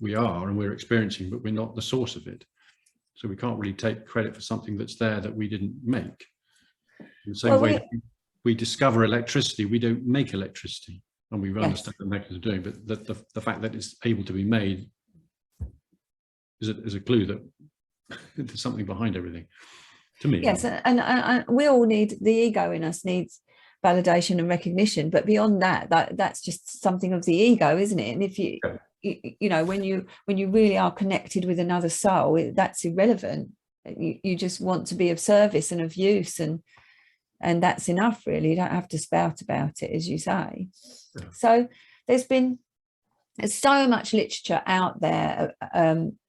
we are and we're experiencing, but we're not the source of it. So we can't really take credit for something that's there that we didn't make. In the same way that we discover electricity, we don't make electricity, and we understand the mechanism of doing, but the fact that it's able to be made is a clue that there's something behind everything, to me. Yes, and we all need, the ego in us needs validation and recognition, but beyond that's just something of the ego, isn't it? And if you know, when you really are connected with another soul, that's irrelevant. You just want to be of service and of use, and that's enough, really. You don't have to spout about it, as you say. So there's so much literature out there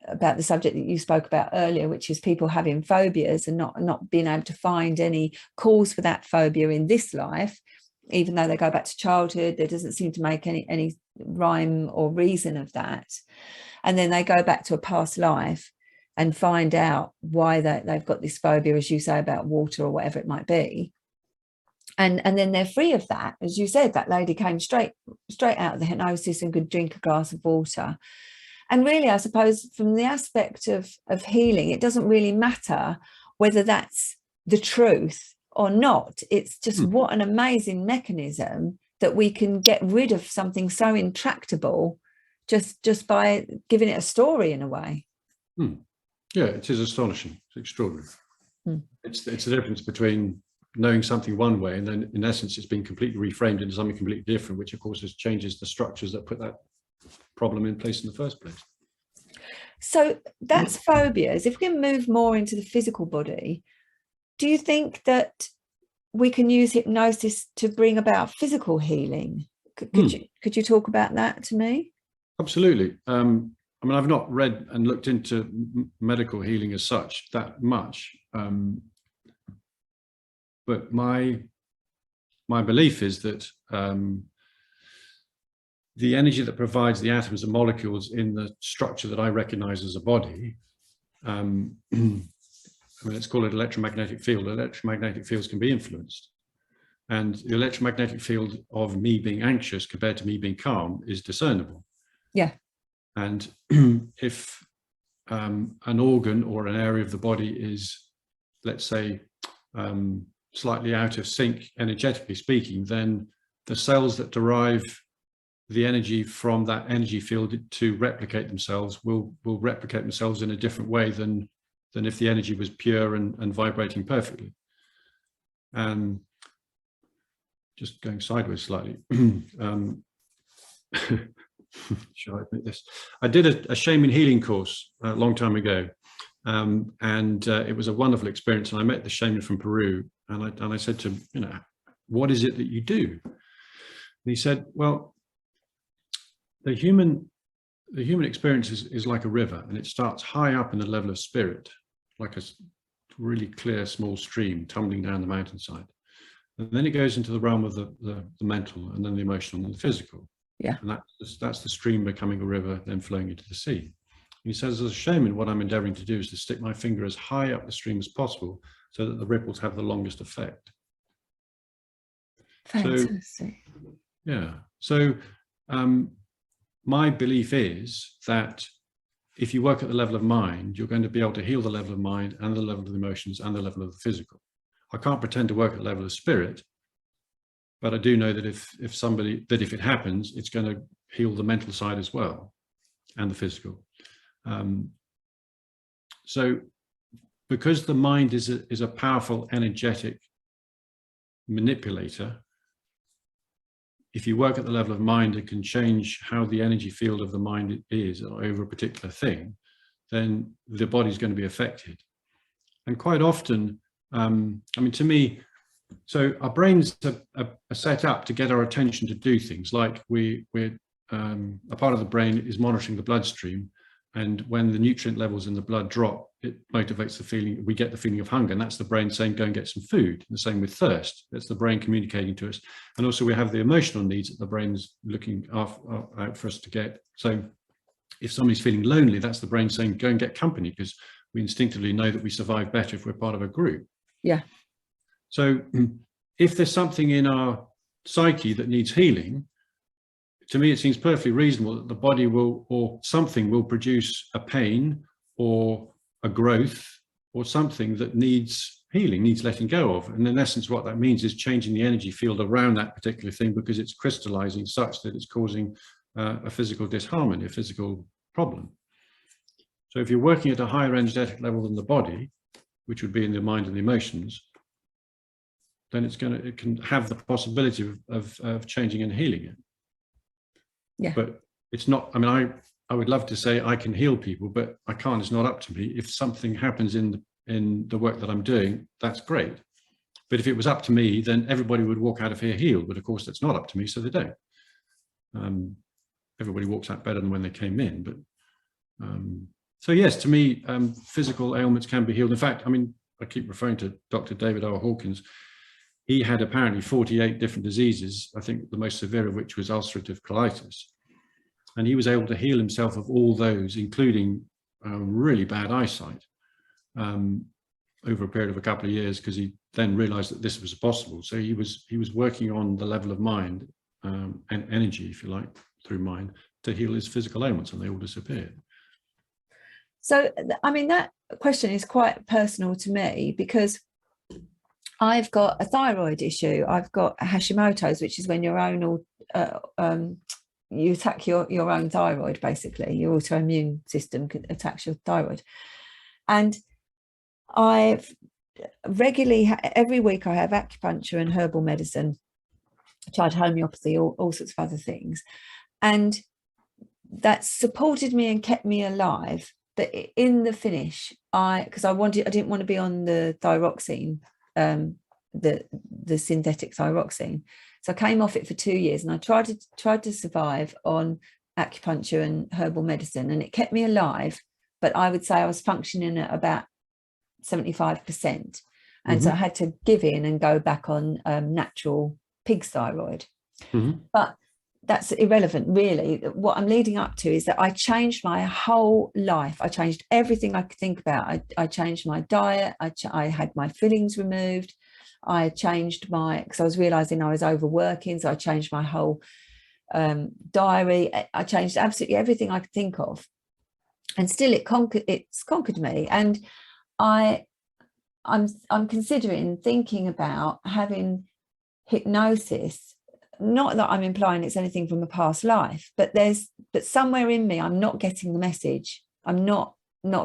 about the subject that you spoke about earlier, which is people having phobias and not being able to find any cause for that phobia in this life, even though they go back to childhood. There doesn't seem to make any rhyme or reason of that. And then they go back to a past life and find out why they've got this phobia, as you say, about water or whatever it might be. And then they're free of that. As you said, that lady came straight out of the hypnosis and could drink a glass of water. And really, I suppose from the aspect of healing, it doesn't really matter whether that's the truth or not. It's just what an amazing mechanism that we can get rid of something so intractable just by giving it a story in a way. Yeah, it is astonishing. It's extraordinary. It's the difference between knowing something one way and then in essence it's been completely reframed into something completely different, which of course changes the structures that put that problem in place in the first place. So that's phobias. If we can move more into the physical body, do you think that we can use hypnosis to bring about physical healing? Could you talk about that to me? Absolutely. I mean, I've not read and looked into medical healing as such that much, but my belief is that the energy that provides the atoms and molecules in the structure that I recognize as a body, I mean, let's call it electromagnetic field. Electromagnetic fields can be influenced. And the electromagnetic field of me being anxious compared to me being calm is discernible. Yeah. And if an organ or an area of the body is, let's say, slightly out of sync, energetically speaking, then the cells that derive the energy from that energy field to replicate themselves will replicate themselves in a different way than if the energy was pure and vibrating perfectly. Just going sideways slightly. Should I admit this? I did a shaman healing course a long time ago, and it was a wonderful experience. And I met the shaman from Peru, and I said to him, what is it that you do? And he said, well, the human experience is like a river, and it starts high up in the level of spirit, like a really clear small stream tumbling down the mountainside. And then it goes into the realm of the mental, and then the emotional, and the physical. Yeah. And that's the stream becoming a river, then flowing into the sea. And he says, as a shaman, what I'm endeavoring to do is to stick my finger as high up the stream as possible so that the ripples have the longest effect. Fantastic. So, yeah. So my belief is that if you work at the level of mind, you're going to be able to heal the level of mind and the level of the emotions and the level of the physical. I can't pretend to work at the level of spirit, but I do know that if it happens, it's going to heal the mental side as well, and the physical. So because the mind is a powerful energetic manipulator, if you work at the level of mind, it can change how the energy field of the mind is over a particular thing, then the body's going to be affected. And quite often, I mean, to me, so our brains are set up to get our attention to do things like we're a part of the brain is monitoring the bloodstream, and when the nutrient levels in the blood drop, it motivates the feeling, we get the feeling of hunger, and that's the brain saying go and get some food. The same with thirst, that's the brain communicating to us. And also we have the emotional needs that the brain's looking out for us to get. So if somebody's feeling lonely, that's the brain saying go and get company, because we instinctively know that we survive better if we're part of a group. Yeah. So if there's something in our psyche that needs healing, to me, it seems perfectly reasonable that the body will, or something will produce a pain or a growth or something that needs healing, needs letting go of. And in essence, what that means is changing the energy field around that particular thing, because it's crystallizing such that it's causing a physical disharmony, a physical problem. So if you're working at a higher energetic level than the body, which would be in the mind and the emotions, then it can have the possibility of changing and healing it. Yeah. But it's not, I mean, I would love to say I can heal people, but I can't. It's not up to me. If something happens in the work that I'm doing, that's great. But if it was up to me, then everybody would walk out of here healed. But of course, that's not up to me, so they don't. Everybody walks out better than when they came in. But so yes, to me, physical ailments can be healed. In fact, I mean, I keep referring to Dr. David R. Hawkins. He had apparently 48 different diseases, I think the most severe of which was ulcerative colitis. And he was able to heal himself of all those, including really bad eyesight, over a period of a couple of years, because he then realized that this was possible. So he was working on the level of mind and energy, if you like, through mind, to heal his physical ailments, and they all disappeared. So, I mean, that question is quite personal to me, because I've got a thyroid issue. I've got Hashimoto's, which is when your own, you attack your own thyroid, basically. Your autoimmune system attacks your thyroid. And I've regularly, every week I have acupuncture and herbal medicine, I tried homeopathy, all sorts of other things. And that's supported me and kept me alive. But in the finish, because I didn't want to be on the thyroxine, the synthetic thyroxine. So I came off it for 2 years, and I tried to survive on acupuncture and herbal medicine, and it kept me alive. But I would say I was functioning at about 75%. And so I had to give in and go back on natural pig's thyroid. But that's irrelevant, really. What I'm leading up to is that I changed my whole life. I changed everything I could think about. I changed my diet. I had my fillings removed. I changed because I was realizing I was overworking. So I changed my whole diary. I changed absolutely everything I could think of. And still it's conquered me. And I'm considering thinking about having hypnosis. Not that I'm implying it's anything from a past life, but somewhere in me, I'm not getting the message. I'm not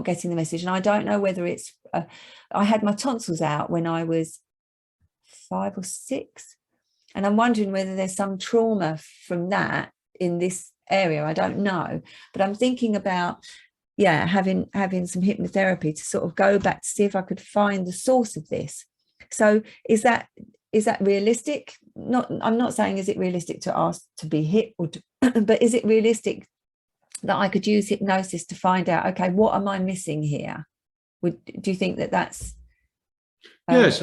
getting the message. And I don't know whether it's, I had my tonsils out when I was 5 or 6. And I'm wondering whether there's some trauma from that in this area. I don't know, but I'm thinking about, having some hypnotherapy to sort of go back to see if I could find the source of this. So is that realistic? I'm not saying is it realistic to ask to be hit, but is it realistic that I could use hypnosis to find out, okay, what am I missing here? Do you think that's yes,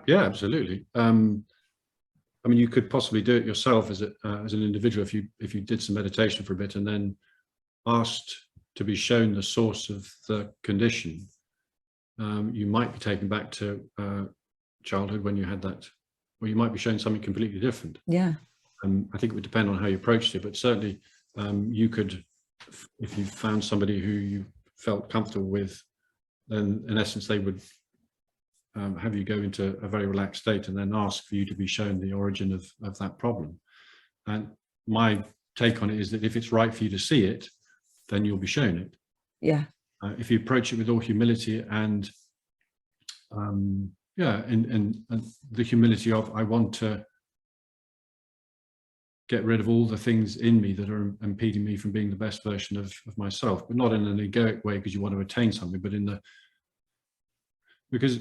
yeah, absolutely. I mean, you could possibly do it yourself as an individual if you did some meditation for a bit and then asked to be shown the source of the condition. You might be taken back to childhood when you had that, or you might be shown something completely different. Yeah. I think it would depend on how you approached it, but certainly you could, if you found somebody who you felt comfortable with, then in essence they would have you go into a very relaxed state and then ask for you to be shown the origin of that problem. And my take on it is that if it's right for you to see it, then you'll be shown it. Yeah. If you approach it with all humility and the humility of, I want to get rid of all the things in me that are impeding me from being the best version of myself, but not in an egoic way because you want to attain something, but because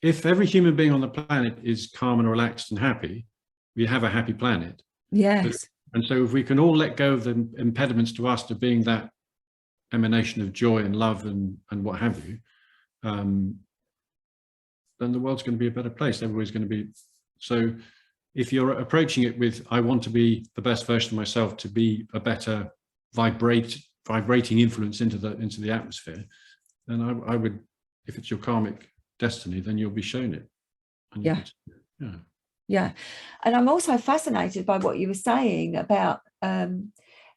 if every human being on the planet is calm and relaxed and happy, we have a happy planet. Yes. And so if we can all let go of the impediments to us to being that emanation of joy and love and what have you, then the world's going to be a better place. Everybody's going to be. So if you're approaching it with, I want to be the best version of myself, to be a better vibrating influence into the atmosphere, then I would, if it's your karmic destiny, then you'll be shown it. And Yeah. And I'm also fascinated by what you were saying about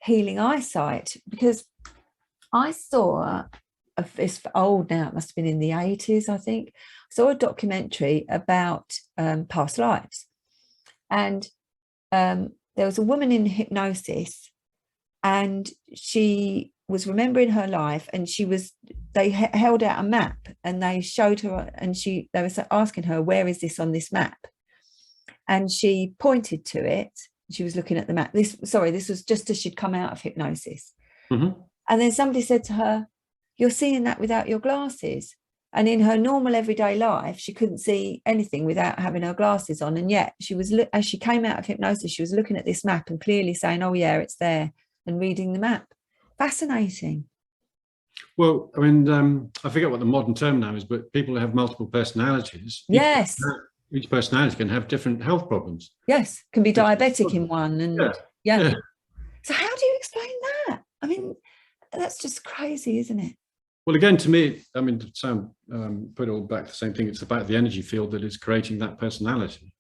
healing eyesight, because I saw, it's old now, it must have been in the 80s, I think, I saw a documentary about past lives. And there was a woman in hypnosis, and she was remembering her life, and they held out a map and they showed her, and they were asking her, where is this on this map? And she pointed to it. She was looking at the map. This was just as she'd come out of hypnosis. And then somebody said to her, you're seeing that without your glasses. And in her normal everyday life, she couldn't see anything without having her glasses on. And yet as she came out of hypnosis, she was looking at this map and clearly saying, oh yeah, it's there, and reading the map. Fascinating. Well, I mean, I forget what the modern term now is, but people who have multiple personalities. Yes. Each personality can have different health problems. Yes, can be diabetic in one. And yeah. So how do you explain that? I mean, that's just crazy, isn't it? Well, again, to me, I mean, to put it all back to the same thing, it's about the energy field that is creating that personality.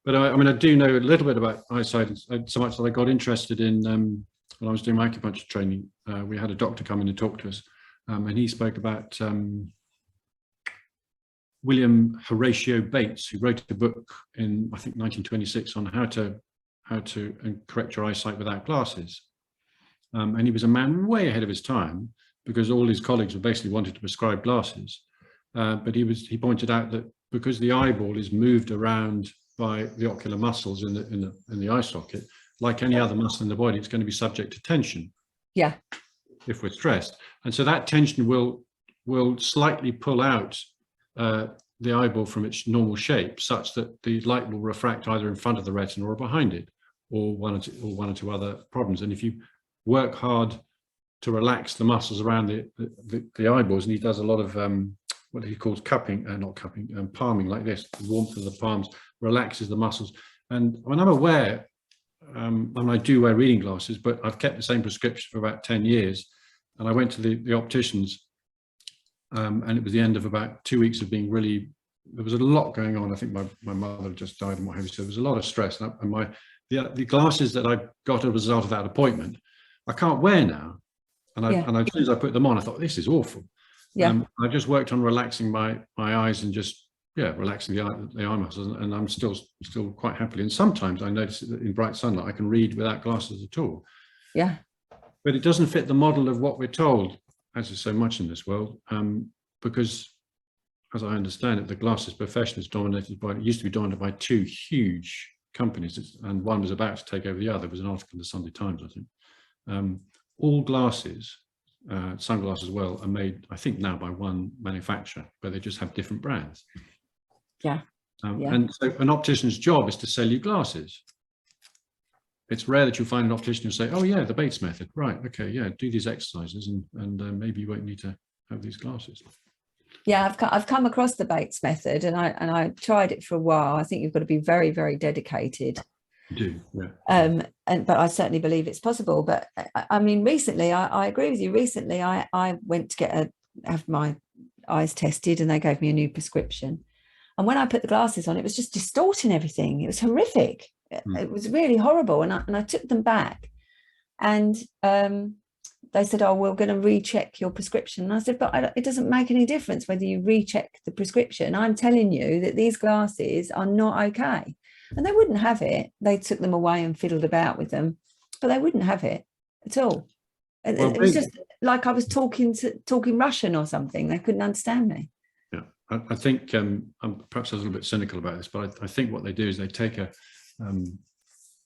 But I mean, I do know a little bit about eyesight, so much that I got interested in when I was doing my acupuncture training. We had a doctor come in and talk to us, and he spoke about William Horatio Bates, who wrote a book in, I think, 1926 on how to correct your eyesight without glasses. And he was a man way ahead of his time, because all his colleagues were basically wanted to prescribe glasses. But he pointed out that because the eyeball is moved around by the ocular muscles in the eye socket, like any other muscle in the body, it's going to be subject to tension. Yeah. If we're stressed. And so that tension will slightly pull out the eyeball from its normal shape, such that the light will refract either in front of the retina or behind it, or one or two other problems. And if you work hard to relax the muscles around the eyeballs, and he does a lot of what he calls cupping, not cupping, palming, like this, the warmth of the palms relaxes the muscles. And when I'm aware, and I do wear reading glasses, but I've kept the same prescription for about 10 years. And I went to the opticians, and it was the end of about 2 weeks of being really, there was a lot going on. I think my mother had just died and what have you, so there was a lot of stress. And the glasses that I got as a result of that appointment, I can't wear now. And as soon as I put them on, I thought, this is awful. Yeah. I just worked on relaxing my eyes and just, relaxing the eye muscles, and I'm still quite happily. And sometimes I notice that in bright sunlight, I can read without glasses at all. Yeah. But it doesn't fit the model of what we're told, as is so much in this world, because, as I understand it, the glasses profession is used to be dominated by two huge companies, and one was about to take over the other. There was an article in the Sunday Times, I think. All glasses, sunglasses as well, are made, I think, now by one manufacturer, but they just have different brands. Yeah. And so an optician's job is to sell you glasses. It's rare that you'll find an optician who say, oh yeah, the Bates method, right, okay, yeah, do these exercises and maybe you won't need to have these glasses. Yeah, I've come across the Bates method, and I tried it for a while. I think you've got to be very, very dedicated. You do, yeah. But I certainly believe it's possible. But I mean, recently, I agree with you. Recently, I went to have my eyes tested, and they gave me a new prescription. And when I put the glasses on, it was just distorting everything. It was horrific. It was really horrible. And I took them back, and they said, oh, we're going to recheck your prescription. And I said, but it doesn't make any difference whether you recheck the prescription. I'm telling you that these glasses are not okay. And they wouldn't have it. They took them away and fiddled about with them, but they wouldn't have it at all. Well, it was just like I was talking Russian or something. They couldn't understand me. Yeah, I think I'm perhaps a little bit cynical about this, but I think what they do is they take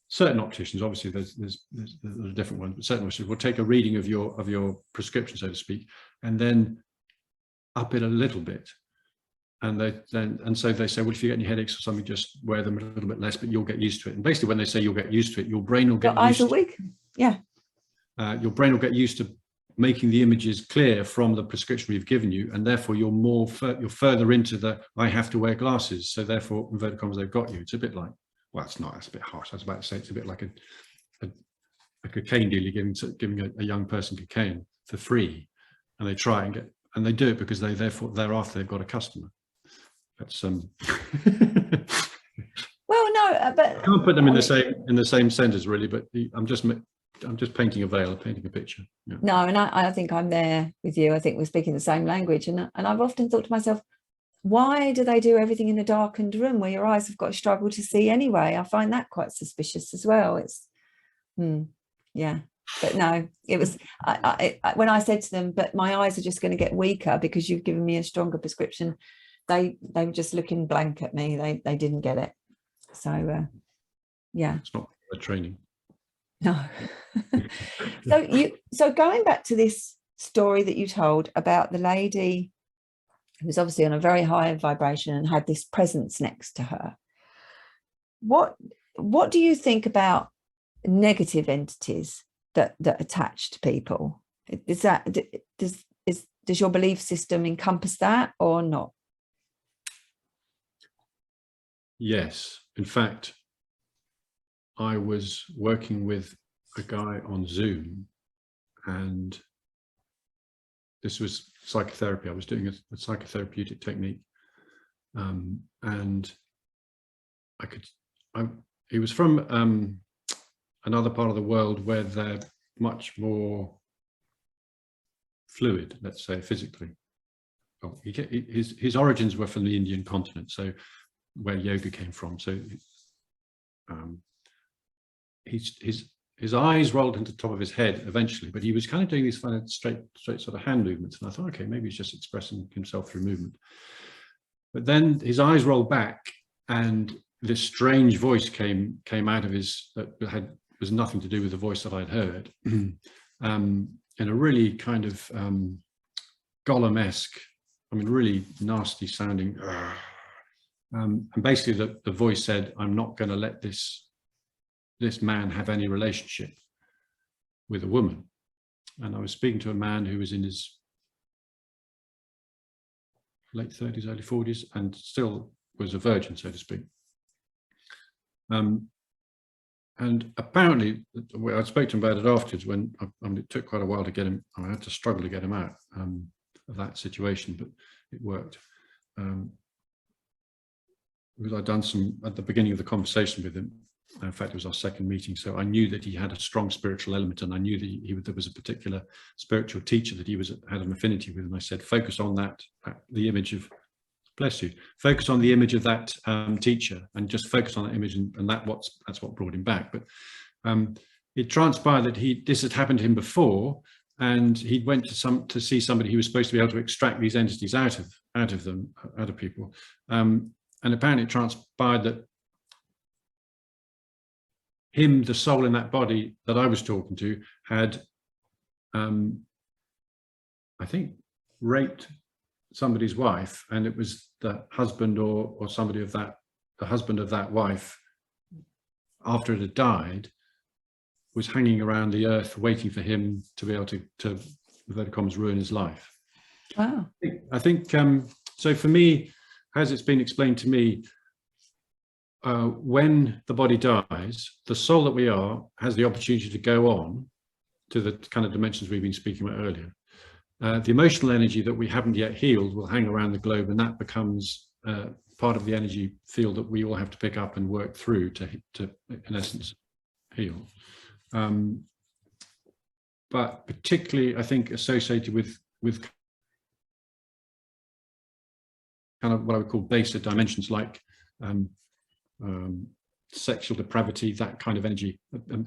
certain opticians, obviously there's different ones, but certain opticians will take a reading of your prescription, so to speak, and then up it a little bit. And so they say, well, if you get any headaches or something, just wear them a little bit less, but you'll get used to it. And basically, when they say you'll get used to it, your brain will get used to it. Eyes are weak. Yeah. Your brain will get used to making the images clear from the prescription we've given you, and therefore you're further into the I have to wear glasses. So therefore, inverted commas, they've got you. It's a bit like, well, it's not. That's a bit harsh. I was about to say it's a bit like a cocaine dealer giving a young person cocaine for free, and they try and they do it because thereafter they've got a customer. That's well, no, but I can't put them in the same sentence really. But I'm just painting a veil, painting a picture. Yeah. No, and I think I'm there with you. I think we're speaking the same language, and I've often thought to myself, why do they do everything in a darkened room where your eyes have got to struggle to see anyway? I find that quite suspicious as well. It's yeah. But no, it was when I said to them, but my eyes are just going to get weaker because you've given me a stronger prescription. They were just looking blank at me. They didn't get it. So yeah, it's not a training. No. So going back to this story that you told about the lady who was obviously on a very high vibration and had this presence next to her. What do you think about negative entities that attach to people? Does your belief system encompass that or not? Yes. In fact, I was working with a guy on Zoom, and this was psychotherapy. I was doing a psychotherapeutic technique, and he was from another part of the world where they're much more fluid, let's say, physically. Well, his origins were from the Indian continent, so where yoga came from. So his eyes rolled into the top of his head eventually, but he was kind of doing these kind of straight sort of hand movements, and I thought, okay, maybe he's just expressing himself through movement. But then his eyes rolled back, and this strange voice came out of his that was nothing to do with the voice that I'd heard, in a really kind of Gollum-esque, I mean, really nasty sounding. And basically the voice said, "I'm not going to let this man have any relationship with a woman." And I was speaking to a man who was in his late 30s, early 40s, and still was a virgin, so to speak. And apparently, I spoke to him about it afterwards, when it took quite a while to get him. I had to struggle to get him out of that situation, but it worked. Because I'd done some at the beginning of the conversation with him. In fact, it was our second meeting, so I knew that he had a strong spiritual element, and I knew that there was a particular spiritual teacher that he had an affinity with, and I said, focus on that, the image of, bless you, focus on the image of that teacher, and just focus on that image, and that's what brought him back. But it transpired that this had happened to him before, and he went to see somebody who was supposed to be able to extract these entities out of people, and apparently it transpired that him, the soul in that body that I was talking to, had, I think, raped somebody's wife, and it was the husband or somebody of that, the husband of that wife, after it had died, was hanging around the earth waiting for him to be able to inverted commas, ruin his life. Wow. I think so for me, as it's been explained to me, when the body dies, the soul that we are has the opportunity to go on to the kind of dimensions we've been speaking about earlier. The emotional energy that we haven't yet healed will hang around the globe, and that becomes part of the energy field that we all have to pick up and work through to in essence, heal. But particularly, I think, associated with kind of what I would call baser dimensions, like sexual depravity, that kind of energy.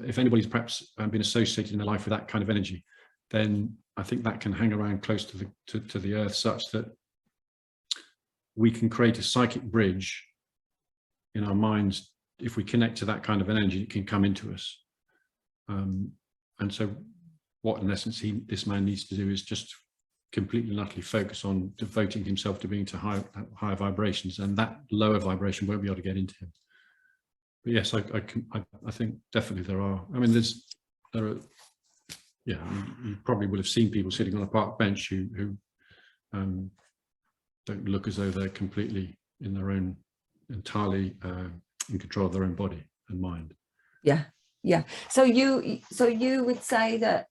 If anybody's perhaps been associated in their life with that kind of energy, then I think that can hang around close to the earth, such that we can create a psychic bridge in our minds. If we connect to that kind of energy, it can come into us. And so what, in essence, this man needs to do is just completely and utterly focus on devoting himself to being to higher vibrations, and that lower vibration won't be able to get into him. But yes, I think definitely there are. I mean, there are. Yeah, you probably would have seen people sitting on a park bench who don't look as though they're completely entirely in control of their own body and mind. Yeah, yeah. So you would say that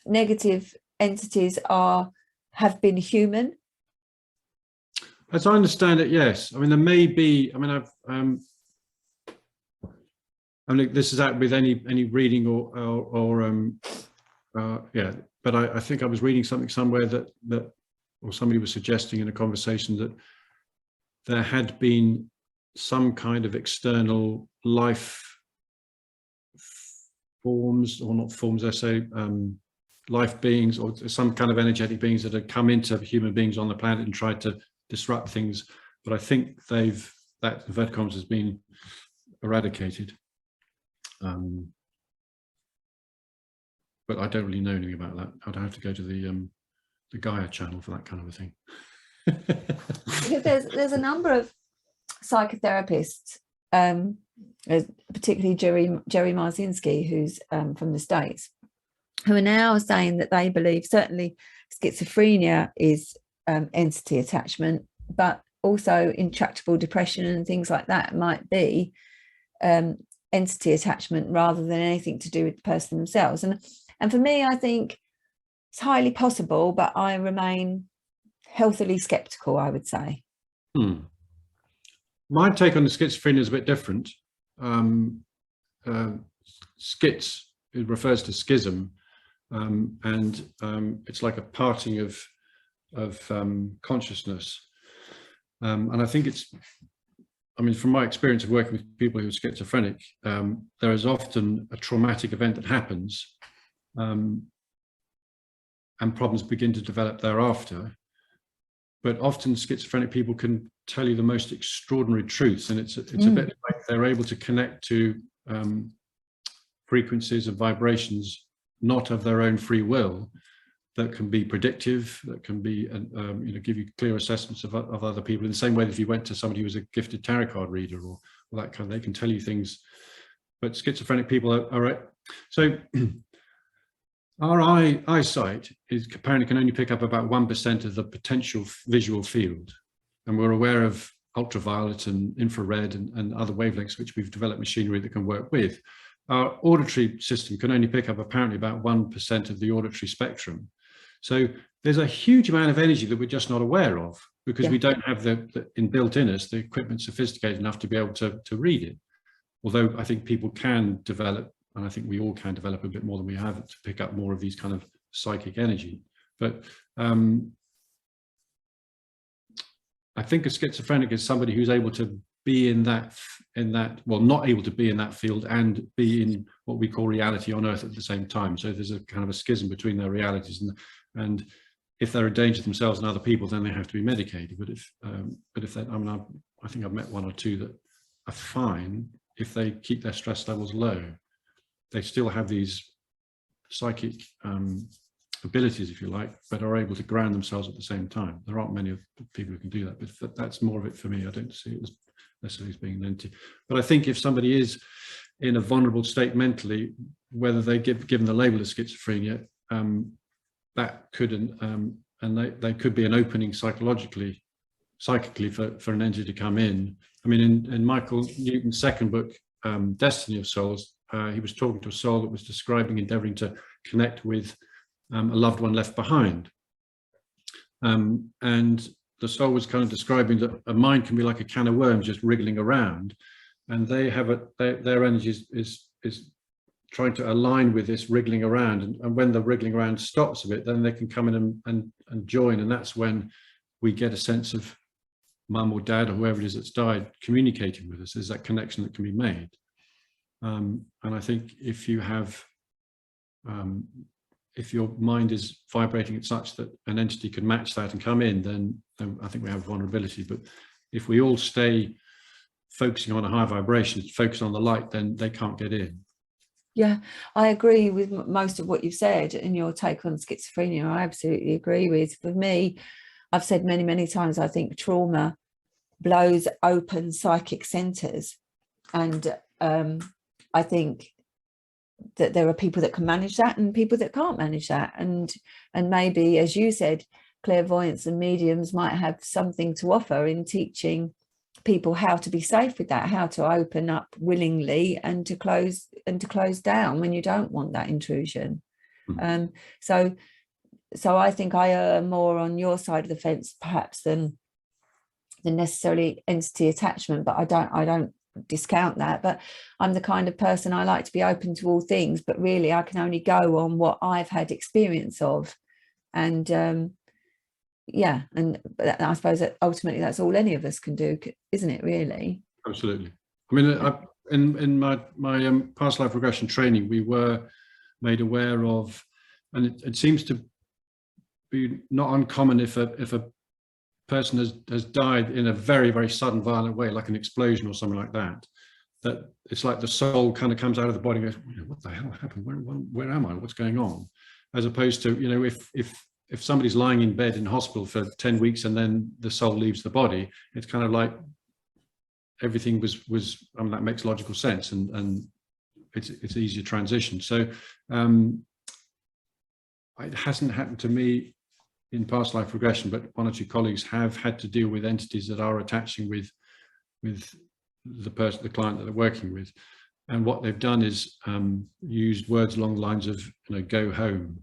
negative entities have been human? As I understand it, yes. I mean, there may be. I mean, I mean, this is out with any reading or yeah. But I think I was reading something somewhere that or somebody was suggesting in a conversation that there had been some kind of external life forms, or not forms, I say, life beings, or some kind of energetic beings that had come into human beings on the planet and tried to disrupt things. But I think that inverted commas has been eradicated. But I don't really know anything about that. I'd have to go to the Gaia channel for that kind of a thing. Because there's a number of psychotherapists, particularly Jerry Marzinski, who's from the States, who are now saying that they believe certainly schizophrenia is entity attachment, but also intractable depression and things like that might be entity attachment rather than anything to do with the person themselves. And for me, I think it's highly possible, but I remain healthily skeptical, I would say. my take on the schizophrenia is a bit different. Schiz, it refers to schism, and it's like a parting of consciousness. And I think it's, I mean, from my experience of working with people who are schizophrenic, there is often a traumatic event that happens, and problems begin to develop thereafter. But often schizophrenic people can tell you the most extraordinary truths, and it's a bit like they're able to connect to frequencies and vibrations not of their own free will, that can be predictive, that can be give you clear assessments of other people, in the same way that if you went to somebody who was a gifted tarot card reader or that kind of, they can tell you things. But schizophrenic people are right. So our eyesight is apparently can only pick up about 1% of the potential visual field, and we're aware of ultraviolet and infrared and other wavelengths which we've developed machinery that can work with. Our auditory system can only pick up apparently about 1% of the auditory spectrum. So there's a huge amount of energy that we're just not aware of, because we don't have the inbuilt in us the equipment sophisticated enough to be able to read it. Although I think people can develop, and I think we all can develop a bit more than we have, to pick up more of these kind of psychic energy. But I think a schizophrenic is somebody who's able to be in that, well, not able to be in that field and be in what we call reality on earth at the same time. So there's a kind of a schism between their realities, and if they're a danger to themselves and other people, then they have to be medicated. But if they, I mean, I think I've met one or two that are fine if they keep their stress levels low. They still have these psychic abilities, if you like, but are able to ground themselves at the same time. There aren't many people who can do that, but that's more of it for me. I don't see it as necessarily as being an entity. But I think if somebody is in a vulnerable state mentally, whether they given the label of schizophrenia, that could, and they could be an opening psychically for an entity to come in. I mean, in Michael Newton's second book, Destiny of Souls, he was talking to a soul that was describing endeavoring to connect with a loved one left behind. And the soul was kind of describing that a mind can be like a can of worms just wriggling around, and they have their energy is trying to align with this wriggling around, and when the wriggling around stops a bit, then they can come in and join, and that's when we get a sense of mum or dad or whoever it is that's died communicating with us. There's that connection that can be made, and I think if you have if your mind is vibrating at such that an entity can match that and come in, then I think we have vulnerability. But if we all stay focusing on a high vibration, focus on the light, then they can't get in. Yeah, I agree with most of what you've said in your take on schizophrenia. I absolutely agree with. For me, I've said many, many times, I think trauma blows open psychic centers. And I think that there are people that can manage that and people that can't manage that. And maybe, as you said, clairvoyants and mediums might have something to offer in teaching people how to be safe with that, how to open up willingly and to close down when you don't want that intrusion. So I think I err more on your side of the fence perhaps than necessarily entity attachment, but I don't discount that. But I'm the kind of person, I like to be open to all things, but really I can only go on what I've had experience of. And yeah, and I suppose that ultimately that's all any of us can do, isn't it, really? Absolutely. I mean, in my past life regression training, we were made aware of, and it seems to be not uncommon if a person has died in a very, very sudden, violent way, like an explosion or something like that, that it's like the soul kind of comes out of the body and goes, what the hell happened? Where am I? What's going on? As opposed to, if somebody's lying in bed in hospital for 10 weeks and then the soul leaves the body, it's kind of like everything was I mean, that makes logical sense, and it's easier transition. So it hasn't happened to me in past life regression, but one or two colleagues have had to deal with entities that are attaching with the client that they're working with. And what they've done is used words along the lines of, go home.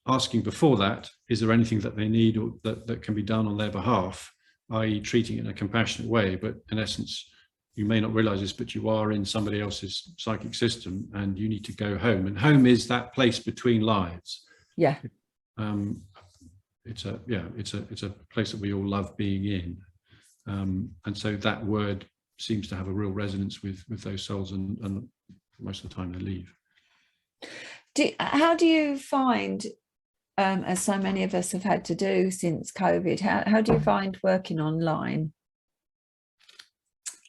Asking before that, is there anything that they need or that can be done on their behalf? i.e. treating it in a compassionate way, but in essence, you may not realize this, but you are in somebody else's psychic system and you need to go home. And home is that place between lives. Yeah. It's a place that we all love being in. And so that word seems to have a real resonance with those souls, and most of the time they leave. How do you find, as so many of us have had to do since COVID, how do you find working online?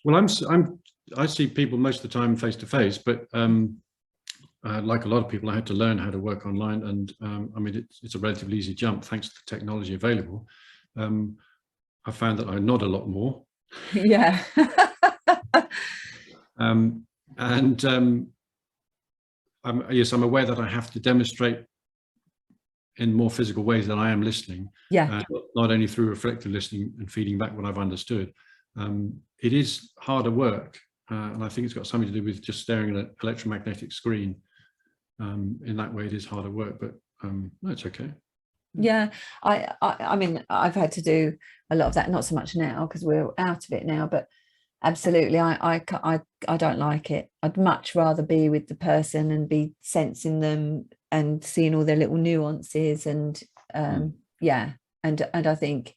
Well, I see people most of the time face to face, but like a lot of people, I had to learn how to work online, and I mean, it's a relatively easy jump thanks to the technology available. I found that I nod a lot more. Yeah. Yes, I'm aware that I have to demonstrate in more physical ways than I am listening. Yeah. Not only through reflective listening and feeding back what I've understood. It is harder work, and I think it's got something to do with just staring at an electromagnetic screen. In that way, it is harder work, but no, it's okay. Yeah, I mean, I've had to do a lot of that, not so much now because we're out of it now, but absolutely, I don't like it. I'd much rather be with the person and be sensing them and seeing all their little nuances, and yeah, and I think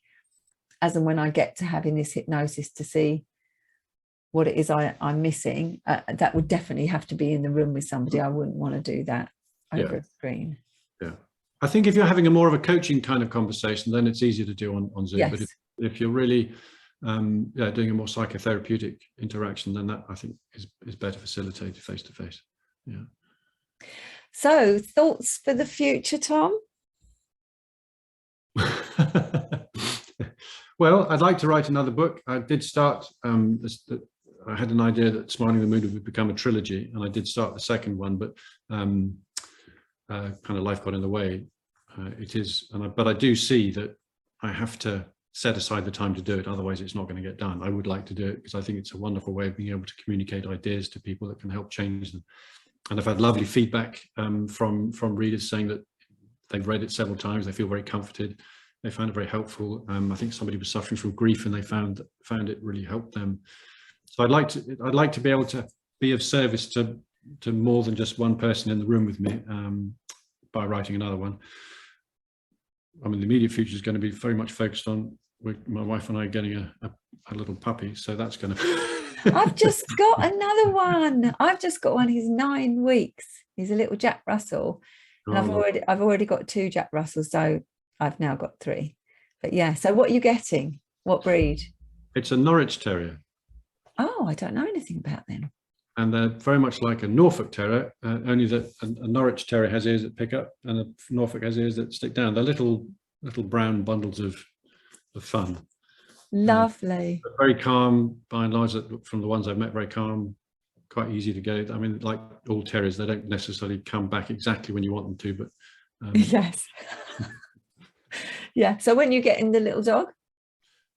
as and when I get to having this hypnosis to see what it is I'm missing, that would definitely have to be in the room with somebody. I wouldn't want to do that over a screen. Yeah, I think if you're having a more of a coaching kind of conversation, then it's easier to do on Zoom. Yes. But if you're really doing a more psychotherapeutic interaction, then that I think is better facilitated face to face. Yeah. So, thoughts for the future, Tom? Well, I'd like to write another book. I did start, I had an idea that Smiling the Moon would become a trilogy, and I did start the second one, but kind of life got in the way. But I do see that I have to set aside the time to do it, otherwise it's not going to get done. I would like to do it because I think it's a wonderful way of being able to communicate ideas to people that can help change them. And I've had lovely feedback from readers saying that they've read it several times, they feel very comforted, they found it very helpful. I think somebody was suffering from grief and they found it really helped them. So I'd like to be able to be of service to more than just one person in the room with me by writing another one. I mean, the immediate future is going to be very much focused on my wife and I getting a little puppy, so that's going to. I've just got another one. I've just got one. He's 9 weeks. He's a little Jack Russell, and I've already got 2 Jack Russells, so I've now got 3. But yeah, so what are you getting? What breed? It's a Norwich Terrier. Oh, I don't know anything about them. And they're very much like a Norfolk Terrier, only that a Norwich Terrier has ears that pick up and a Norfolk has ears that stick down. They're little brown bundles of fun. Lovely. Very calm, by and large, from the ones I've met, very calm, quite easy to go. I mean, like all terriers, they don't necessarily come back exactly when you want them to, but yes. Yeah. So when are you getting the little dog?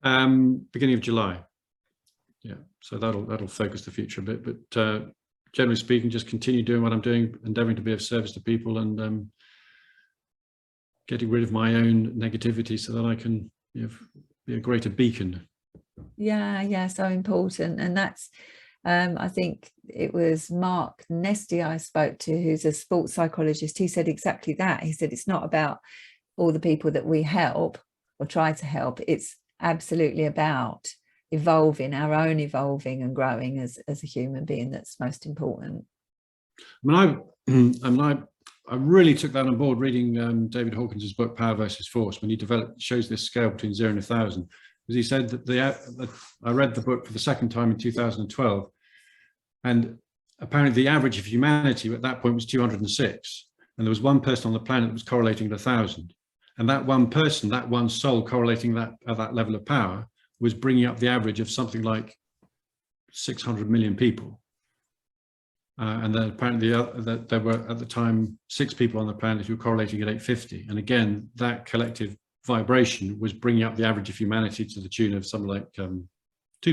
Beginning of July. Yeah. So that'll focus the future a bit, but generally speaking, just continue doing what I'm doing, endeavoring to be of service to people, and getting rid of my own negativity so that I can be a greater beacon. Yeah, so important. And that's I think it was Mark Nesty I spoke to, who's a sports psychologist. He said exactly that. He said it's not about all the people that we help or try to help, it's absolutely about evolving and growing as a human being. That's most important. I really took that on board reading David Hawkins's book Power versus Force, when he shows this scale between 0 and 1,000, because he said that I read the book for the second time in 2012, and apparently the average of humanity at that point was 206, and there was one person on the planet that was correlating at 1,000, and that one person, that one soul correlating at that level of power, was bringing up the average of something like 600 million people. And then apparently there were at the time 6 people on the planet who were correlating at 850. And again, that collective vibration was bringing up the average of humanity to the tune of something like 2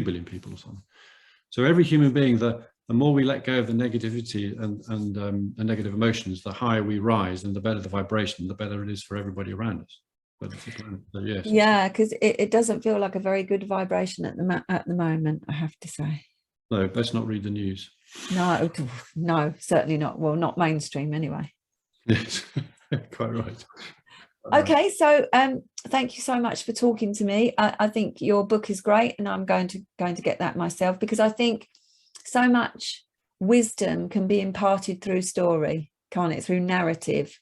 billion people or something. So every human being, the more we let go of the negativity and the negative emotions, the higher we rise, and the better the vibration, the better it is for everybody around us. But it's a plan. So yes. Yeah, because it doesn't feel like a very good vibration at the moment, I have to say. No, let's not read the news. No, certainly not. Well, not mainstream anyway. Yes, quite right. Okay, so thank you so much for talking to me. I think your book is great, and I'm going to get that myself, because I think so much wisdom can be imparted through story, can't it? Through narrative,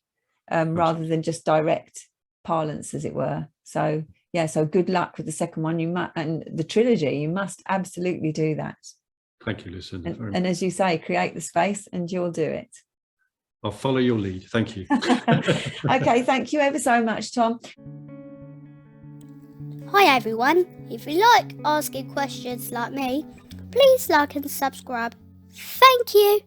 rather than just direct parlance, as it were. So yeah, so good luck with the second one. And the trilogy, you must absolutely do that. Thank you, Lucinda. And as you say, create the space, and you'll do it. I'll follow your lead. Thank you. Okay, thank you ever so much, Tom. Hi everyone, if you like asking questions like me, please like and subscribe. Thank you.